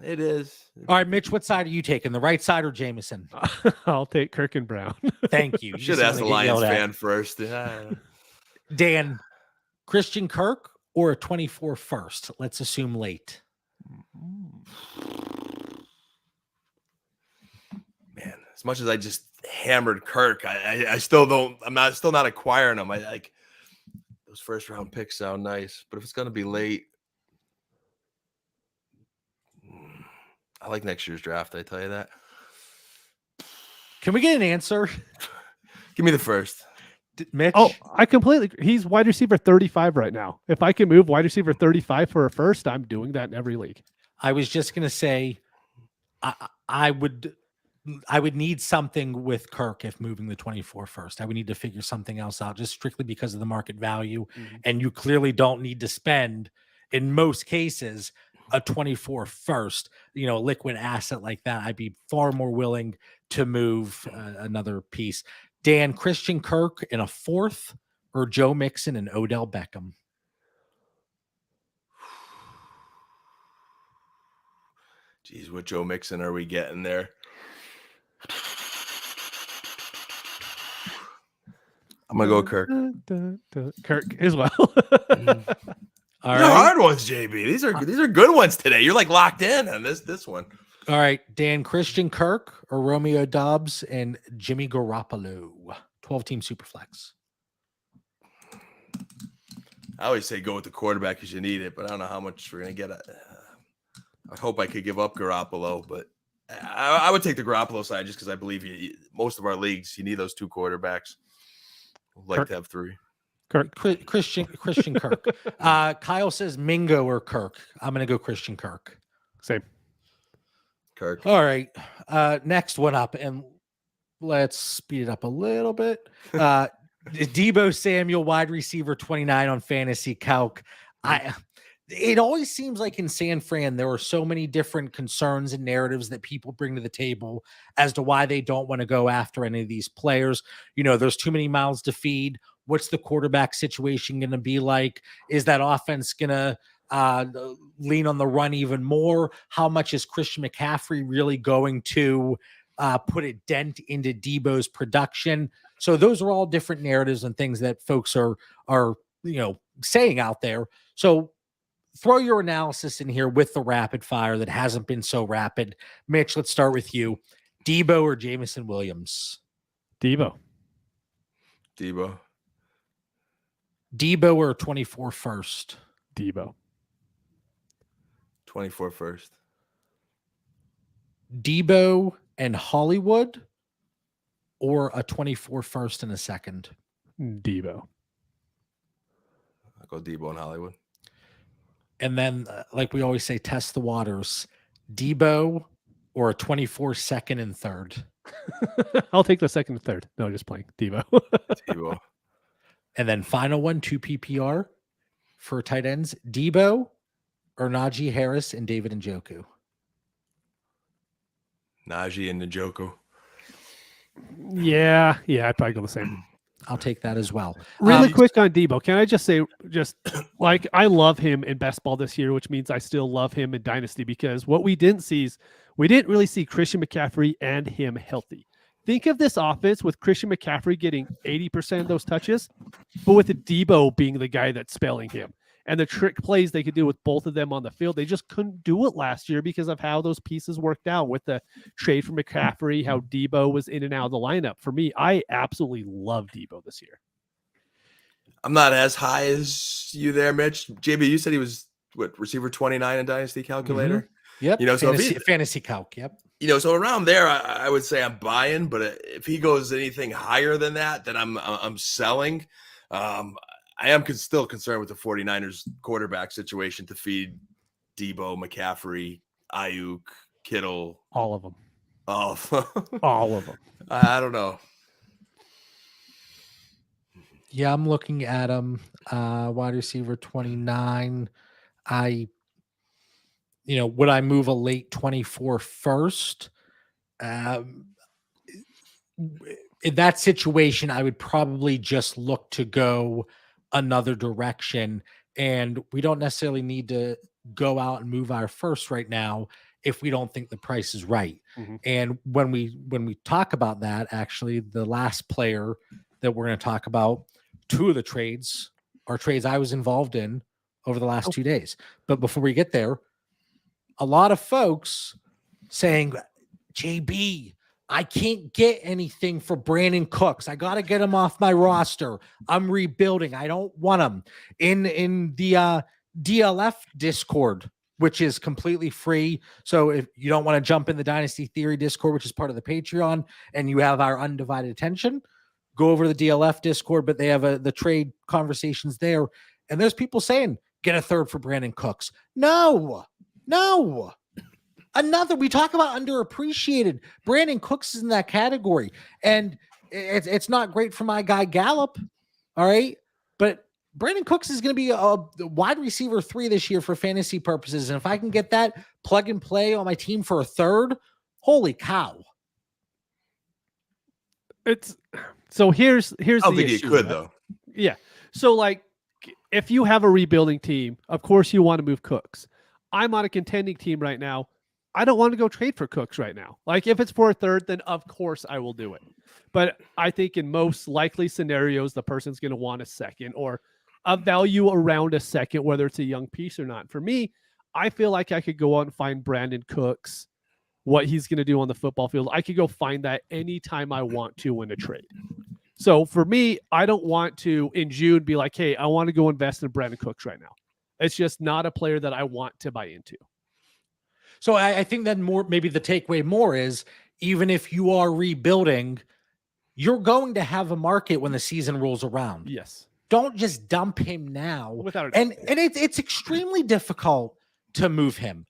It is. All right, Mitch, what side are you taking? The right side or Jameson? I'll take Kirk and Brown. Thank you. You should ask the Lions fan first. Dan, Christian Kirk or a 24 first? Let's assume late. Man, as much as I just hammered Kirk, I still don't. Still not acquiring him. I like those first round picks sound nice, but if it's gonna be late, I like next year's draft. I tell you that. Can we get an answer? Give me the first. Mitch? Oh, I completely agree. He's wide receiver 35 right now. If I can move wide receiver 35 for a first, I'm doing that in every league. I was just going to say I would need something with Kirk if moving the 24 first. I would need to figure something else out just strictly because of the market value. Mm-hmm. And you clearly don't need to spend, in most cases, a 24 first, liquid asset like that. I'd be far more willing to move another piece. Dan, Christian Kirk in a fourth, or Joe Mixon and Odell Beckham? Geez, what Joe Mixon are we getting there? I'm gonna go Kirk. Kirk as well. All right. These are hard ones, JB. These are good ones today. You're like locked in on this one. All right, Dan, Christian Kirk or Romeo Doubs and Jimmy Garoppolo, 12-team Superflex. I always say go with the quarterback because you need it, but I don't know how much we're gonna get. I hope I could give up Garoppolo, but I would take the Garoppolo side just because I believe most of our leagues you need those two quarterbacks. I'd like to have three. Kirk. Christian Kirk. Kyle says Mingo or Kirk. I'm going to go Christian Kirk. Same. Kirk. All right. Next one up, and let's speed it up a little bit. Deebo Samuel, wide receiver 29 on FantasyCalc. It always seems like in San Fran, there are so many different concerns and narratives that people bring to the table as to why they don't want to go after any of these players. There's too many mouths to feed. What's the quarterback situation going to be like? Is that offense going to lean on the run even more? How much is Christian McCaffrey really going to put a dent into Deebo's production? So those are all different narratives and things that folks are saying out there. So throw your analysis in here with the rapid fire that hasn't been so rapid. Mitch, let's start with you. Deebo or Jameson Williams? Deebo. Deebo or 24 first? Deebo. 24 first. Deebo and Hollywood or a 24 first and a second? Deebo. I'll go Deebo and Hollywood. And then, like we always say, test the waters. Deebo or a 24 second and third? I'll take the second and third. No, just playing. Deebo. Deebo. And then final one, 2 PPR for tight ends. Deebo or Najee Harris and David Njoku? Najee and Njoku. Yeah, I'd probably go the same. I'll take that as well. Really quick on Deebo. Can I just say, like, I love him in best ball this year, which means I still love him in Dynasty, because what we didn't see is we didn't really see Christian McCaffrey and him healthy. Think of this offense with Christian McCaffrey getting 80% of those touches, but with Deebo being the guy that's spelling him. And the trick plays they could do with both of them on the field, they just couldn't do it last year because of how those pieces worked out with the trade for McCaffrey, how Deebo was in and out of the lineup. For me, I absolutely love Deebo this year. I'm not as high as you there, Mitch. JB, you said he was receiver 29 in Dynasty Calculator? Mm-hmm. Yep. So FantasyCalc. Yep. So around there, I would say I'm buying, but if he goes anything higher than that, then I'm selling. I am still concerned with the 49ers quarterback situation to feed Deebo, McCaffrey, Ayuk, Kittle, All of them. oh, All of them. I don't know. Yeah, I'm looking at him. Wide receiver 29. Would I move a late 24 first? In that situation, I would probably just look to go another direction. And we don't necessarily need to go out and move our first right now if we don't think the price is right. Mm-hmm. And when we talk about that, actually, the last player that we're going to talk about, two of the trades are trades I was involved in over the last 2 days. But before we get there, a lot of folks saying, JB, I can't get anything for Brandon Cooks. I got to get him off my roster. I'm rebuilding. I don't want him in the DLF Discord, which is completely free. So if you don't want to jump in the Dynasty Theory Discord, which is part of the Patreon, and you have our undivided attention, go over to the DLF Discord, but they have the trade conversations there. And there's people saying, get a third for Brandon Cooks. No. We talk about underappreciated. Brandon Cooks is in that category. And it's not great for my guy Gallup. All right. But Brandon Cooks is going to be a wide receiver 3 this year for fantasy purposes. And if I can get that plug and play on my team for a third, holy cow. Here's I don't the think issue, you could, right? though. Yeah. So like, if you have a rebuilding team, of course you want to move Cooks. I'm on a contending team right now. I don't want to go trade for Cooks right now. Like if it's for a third, then of course I will do it. But I think in most likely scenarios, the person's going to want a second or a value around a second, whether it's a young piece or not. For me, I feel like I could go out and find Brandon Cooks, what he's going to do on the football field. I could go find that anytime I want to in a trade. So for me, I don't want to in June be like, hey, I want to go invest in Brandon Cooks right now. It's just not a player that I want to buy into. So I think then maybe the takeaway more is even if you are rebuilding, you're going to have a market when the season rolls around. Yes. Don't just dump him now. Without and it's extremely difficult to move him,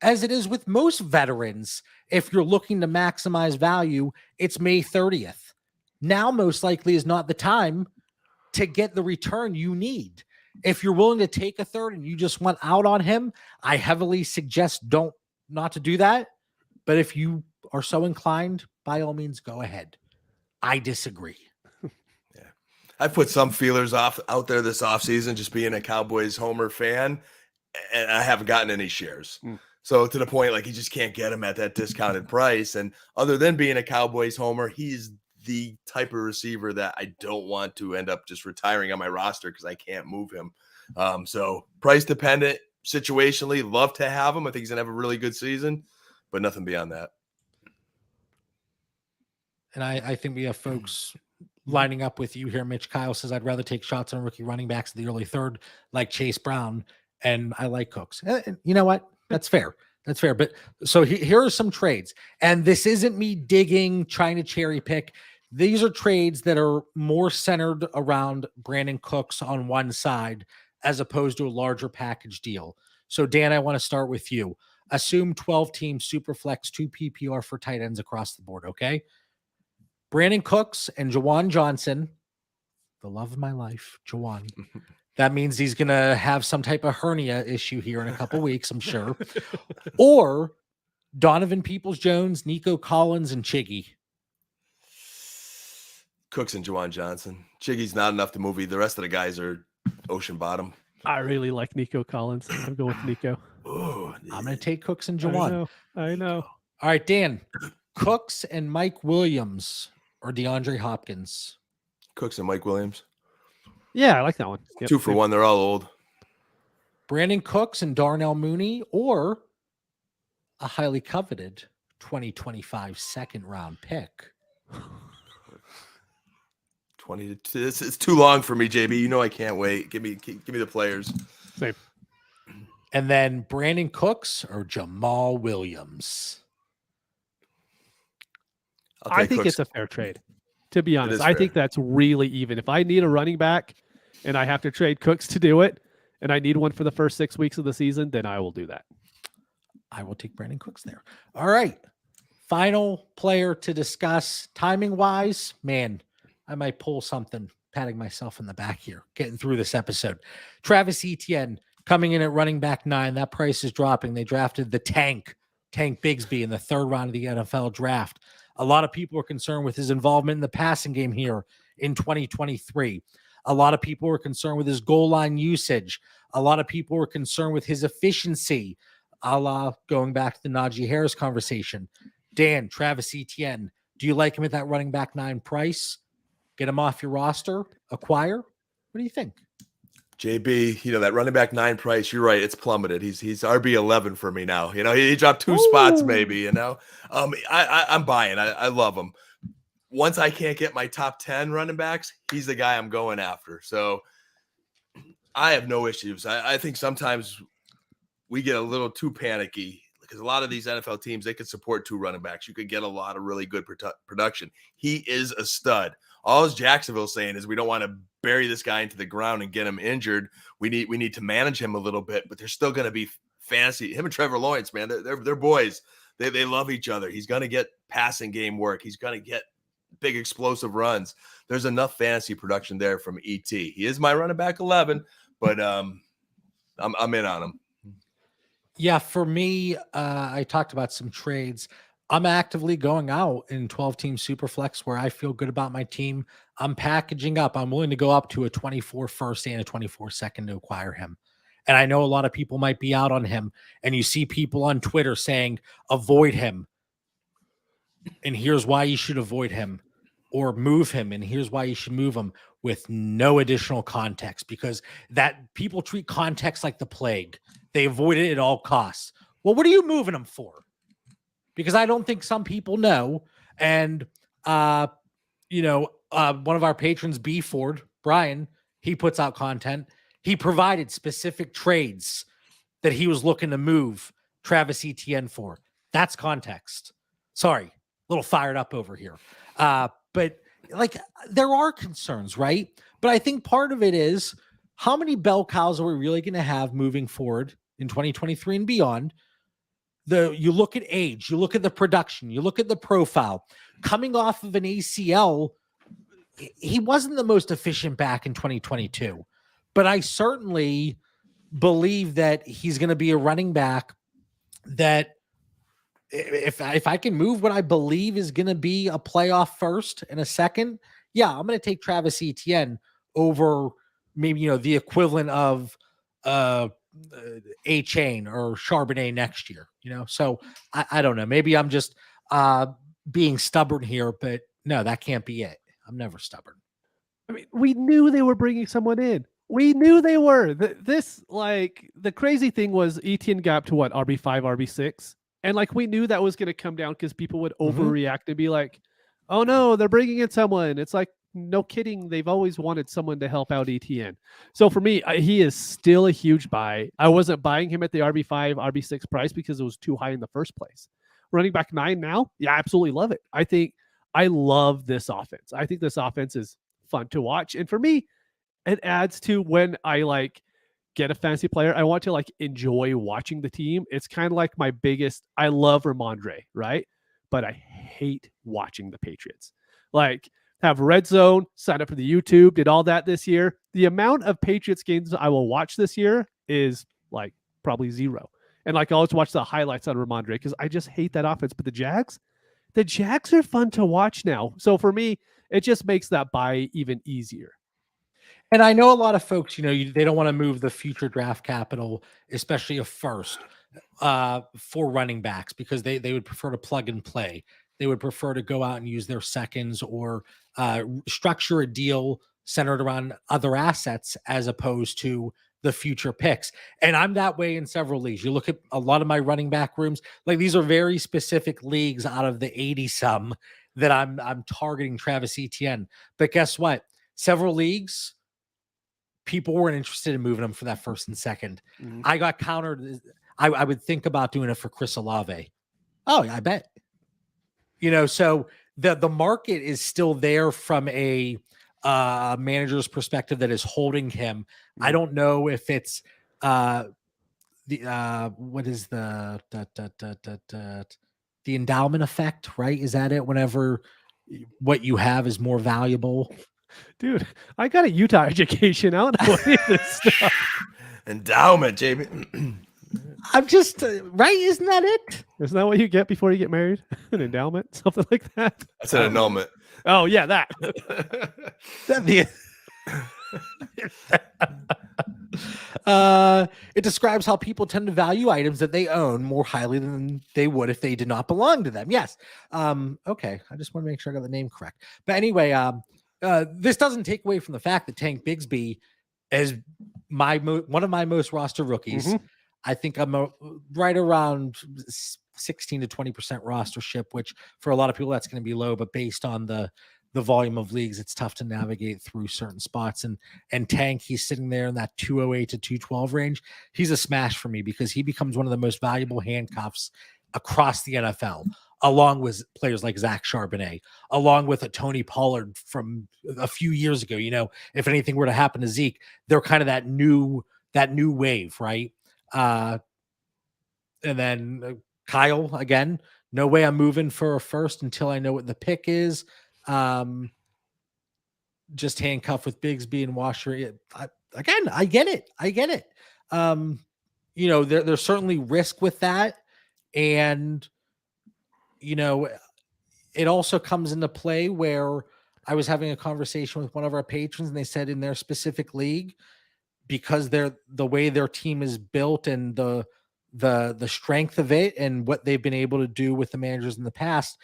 as it is with most veterans. If you're looking to maximize value, it's May 30th. Now, most likely is not the time to get the return you need. If you're willing to take a third and you just want out on him, I heavily suggest not to do that. But if you are so inclined, by all means, go ahead. I disagree. Yeah. I put some feelers out there this offseason, just being a Cowboys homer fan, and I haven't gotten any shares. So to the point, like, you just can't get him at that discounted price. And other than being a Cowboys homer, he's the type of receiver that I don't want to end up just retiring on my roster because I can't move him. So price dependent, situationally, love to have him. I think he's gonna have a really good season, but nothing beyond that. And I think we have folks lining up with you here. Mitch Kyle says, I'd rather take shots on rookie running backs in the early third, like Chase Brown. And I like Cooks. And you know what? That's fair. That's fair. But so here are some trades. And this isn't me digging, trying to cherry pick. These are trades that are more centered around Brandon Cooks on one side as opposed to a larger package deal. So, Dan, I want to start with you. Assume 12-team Superflex 2 PPR for tight ends across the board, okay? Brandon Cooks and Jawan Johnson, the love of my life, Jawan. That means he's going to have some type of hernia issue here in a couple weeks, I'm sure. Or Donovan Peoples-Jones, Nico Collins, and Chiggy. Cooks and Jawan Johnson. Chiggy's not enough to move. The rest of the guys are ocean bottom. I really like Nico Collins. I'm going with Nico. Ooh, I'm going to take Cooks and Jawan. I know. All right, Dan. Cooks and Mike Williams or DeAndre Hopkins? Cooks and Mike Williams. Yeah, I like that one. Yep. 2 for 1. They're all old. Brandon Cooks and Darnell Mooney, or a highly coveted 2025 second round pick? 20 to it's too long for me, JB. You know I can't wait. Give me the players. Same. And then Brandon Cooks or Jamal Williams? I think Cooks. It's a fair trade. To be honest, I fair. think that's really even. If I need a running back and I have to trade Cooks to do it, and I need one for the first 6 weeks of the season, then I will do that. I will take Brandon Cooks there. All right. Final player to discuss. Timing wise, man, I might pull something, patting myself in the back here, getting through this episode. Travis Etienne coming in at running back 9. That price is dropping. They drafted the Tank Bigsby in the 3rd round of the NFL draft. A lot of people are concerned with his involvement in the passing game here in 2023. A lot of people are concerned with his goal line usage. A lot of people are concerned with his efficiency, a la going back to the Najee Harris conversation. Dan, Travis Etienne, do you like him at that running back 9 price? Get him off your roster, acquire? What do you think? JB, that running back 9 price, you're right, it's plummeted. He's RB11 for me now. He dropped 2 spots maybe, I'm buying. I love him. Once I can't get my top 10 running backs, he's the guy I'm going after. So I have no issues. I think sometimes we get a little too panicky because a lot of these NFL teams, they could support 2 running backs. You could get a lot of really good production. He is a stud. All Jacksonville's saying is we don't want to bury this guy into the ground and get him injured. We need to manage him a little bit, but there's still going to be fantasy. Him and Trevor Lawrence, man, they're boys. They love each other. He's going to get passing game work. He's going to get big explosive runs. There's enough fantasy production there from ET. He is my running back 11, but I'm in on him. Yeah, for me, I talked about some trades. I'm actively going out in 12-team Superflex where I feel good about my team. I'm packaging up. I'm willing to go up to a 24 first and a 24 second to acquire him. And I know a lot of people might be out on him. And you see people on Twitter saying, avoid him. And here's why you should avoid him. Or move him. And here's why you should move him, with no additional context. Because that people treat context like the plague. They avoid it at all costs. Well, what are you moving him for? Because I don't think some people know. And, one of our patrons, B Ford, Brian, he puts out content. He provided specific trades that he was looking to move Travis Etienne for. That's context. Sorry, a little fired up over here. But there are concerns, right? But I think part of it is, how many bell cows are we really going to have moving forward in 2023 and beyond? You look at age, you look at the production, you look at the profile. Coming off of an ACL, he wasn't the most efficient back in 2022. But I certainly believe that he's going to be a running back that, if I can move what I believe is going to be a playoff first and a second, yeah, I'm going to take Travis Etienne over maybe, the equivalent of A-Chain or Charbonnet next year, So I don't know. Maybe I'm just being stubborn here, but no, that can't be it. I'm never stubborn. I mean, we knew they were bringing someone in. We knew they were. The crazy thing was Etienne got up to what, RB5, RB6? And we knew that was going to come down because people would overreact and be like, oh no, they're bringing in someone. It's like, no kidding. They've always wanted someone to help out Etienne. So for me, he is still a huge buy. I wasn't buying him at the RB5, RB6 price because it was too high in the first place. Running back 9 now? Yeah, I absolutely love it. I love this offense. I think this offense is fun to watch. And for me, it adds to when I get a fantasy player, I want to enjoy watching the team. It's kind of like my biggest, I love Ramondre, right? But I hate watching the Patriots. Have red zone, sign up for the YouTube, did all that this year. The amount of Patriots games I will watch this year is probably 0. And I always watch the highlights on Ramondre because I just hate that offense. But the Jags are fun to watch now. So for me, it just makes that buy even easier. And I know a lot of folks, they don't want to move the future draft capital, especially a first, for running backs, because they would prefer to plug and play. They would prefer to go out and use their seconds or structure a deal centered around other assets as opposed to the future picks. And I'm that way in several leagues. You look at a lot of my running back rooms, these are very specific leagues out of the 80 some that I'm targeting Travis Etienne. But guess what? Several leagues, people weren't interested in moving him for that first and second. Mm-hmm. I got countered. I would think about doing it for Chris Olave. Oh, I bet. So the market is still there from a manager's perspective that is holding him. Mm-hmm. I don't know if it's what is the endowment effect, right? Is that it? Whenever what you have is more valuable. Dude, I got a Utah education. I don't know any of this stuff. Endowment, Jamie. I'm just right. Isn't that it? Isn't that what you get before you get married? An endowment, something like that. That's an annulment. Oh yeah, that. It describes how people tend to value items that they own more highly than they would if they did not belong to them. Yes. Okay. I just want to make sure I got the name correct. But anyway, this doesn't take away from the fact that Tank Bigsby is one of my most roster rookies. Mhm. I think I'm right around 16 to 20% rostership, which for a lot of people that's going to be low, but based on the volume of leagues, it's tough to navigate through certain spots. And Tank, he's sitting there in that 208 to 212 range. He's a smash for me because he becomes one of the most valuable handcuffs across the NFL, along with players like Zach Charbonnet, along with a Tony Pollard from a few years ago. You know, if anything were to happen to Zeke, they're kind of that new wave, right? And then Kyle, again, no way I'm moving for a first until I know what the pick is. Just handcuff with Bigsby and Washer. I get it. You know, there's certainly risk with that. And, you know, it also comes into play where I was having a conversation with one of our patrons and they said in their specific league, because the way their team is built and the strength of it and what they've been able to do with the managers in the past,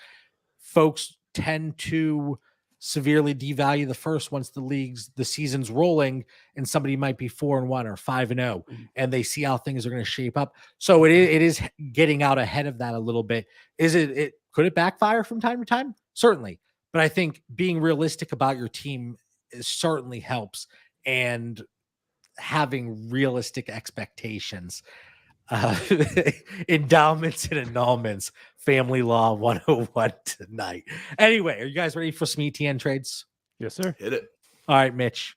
folks tend to severely devalue the first once the season's rolling and somebody might be 4-1 or 5-0 and they see how things are going to shape up. So it is getting out ahead of that a little bit. Could it backfire from time to time? Certainly. But I think being realistic about your team certainly helps, and having realistic expectations. Endowments and annulments, family law 101 tonight. Anyway, are you guys ready for some ETN trades? Yes, sir. Hit it. All right, Mitch.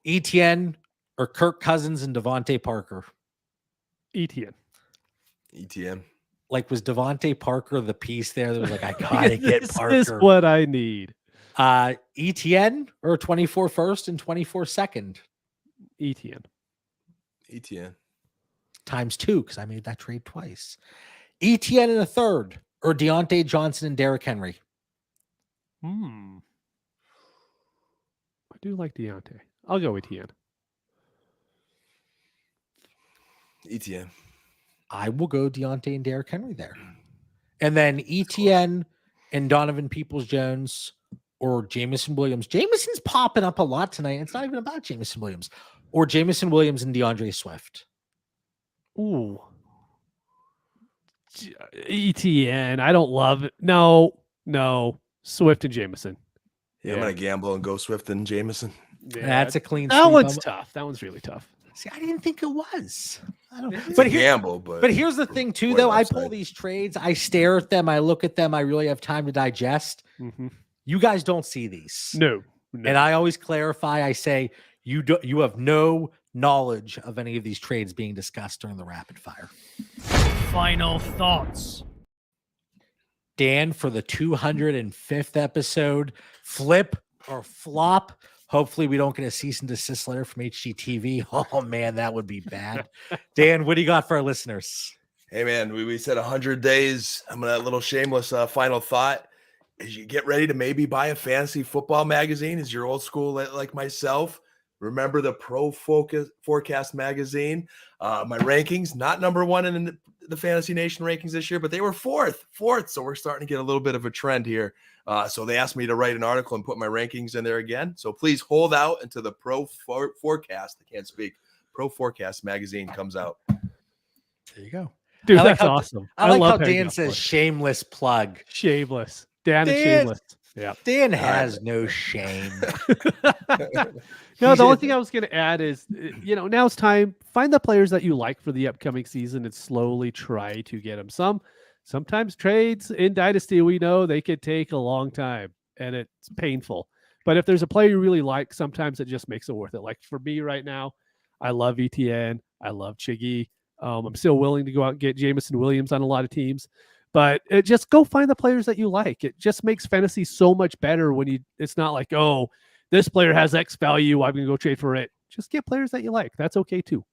ETN or Kirk Cousins and Devontae Parker? ETN. ETN. Like, was Devontae Parker the piece there that was like, I gotta get Parker? This is what I need. ETN or 24 first and 24 second? ETN. ETN. Times 2, because I made that trade twice. ETN in a third or Deontay Johnson and Derrick Henry? I do like Deontay. I'll go ETN. ETN. I will go Deontay and Derrick Henry there. And then ETN and Donovan Peoples-Jones or Jameson Williams. Jameson's popping up a lot tonight. It's not even about Jameson Williams. Or Jameson Williams and DeAndre Swift. Ooh. ETN. I don't love it. No. Swift and Jameson. Yeah, I'm going to gamble and go Swift and Jameson. Yeah, That's a clean that sweep. one's tough. That one's really tough. See, I didn't think it was. I don't. It's But a gamble, but here's the thing too, what though. an I upside. pull these trades. I stare at them. I look at them. I really have time to digest. Mm-hmm. You guys don't see these. No. And I always clarify. I say you have no knowledge of any of these trades being discussed during the rapid fire. Final thoughts. Dan, for the 205th episode, flip or flop. Hopefully we don't get a cease and desist letter from HGTV. Oh man, that would be bad. Dan, what do you got for our listeners? Hey man, we said 100 days. I'm gonna, a little shameless final thought. As you get ready to maybe buy a fantasy football magazine, as you're old school like myself, remember the Pro Forecast magazine. My rankings, not number one in the Fantasy Nation rankings this year, but they were fourth. So we're starting to get a little bit of a trend here. So they asked me to write an article and put my rankings in there again. So please hold out until the Pro Forecast. I can't speak. Pro Forecast magazine comes out. There you go. Dude, I like that's how- awesome. I like how love hanging Dan out says for it. shameless plug. Shameless. Dan and Dan- shameless. Yeah. Dan has no shame. No, the only thing I was going to add is, now it's time. Find the players that you like for the upcoming season and slowly try to get them. Sometimes trades in Dynasty, we know they could take a long time and it's painful. But if there's a player you really like, sometimes it just makes it worth it. Like for me right now, I love ETN. I love Chiggy. I'm still willing to go out and get Jameson Williams on a lot of teams, but just go find the players that you like. It just makes fantasy so much better when it's not like, oh, this player has X value, I'm going to go trade for it. Just get players that you like. That's okay too.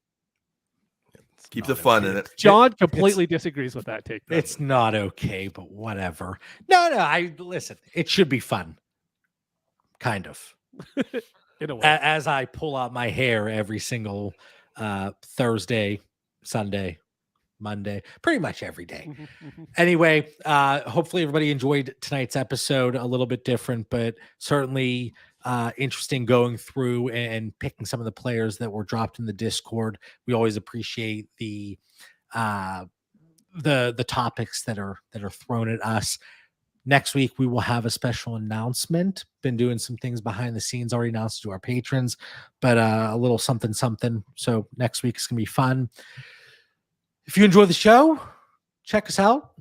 Keep the fun in it. John completely disagrees with that take. It's not okay, but whatever. No, I listen. It should be fun, kind of. In a way. As I pull out my hair every single Thursday, Sunday, Monday, pretty much every day. Anyway, hopefully everybody enjoyed tonight's episode. A little bit different, but certainly interesting going through and picking some of the players that were dropped in the Discord. We always appreciate the topics that are thrown at us. Next week we will have a special announcement. Been doing some things behind the scenes, already announced to our patrons, but a little something. So next week is gonna be fun. If you enjoy the show, check us out.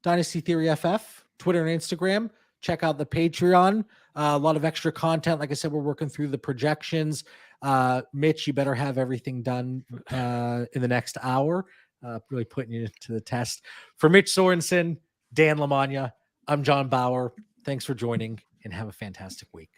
Dynasty Theory FF, Twitter and Instagram. Check out the Patreon. A lot of extra content. Like I said, we're working through the projections. Mitch, you better have everything done in the next hour. Really putting you to the test. For Mitch Sorensen, Dan Lamagna, I'm John Bauer. Thanks for joining and have a fantastic week.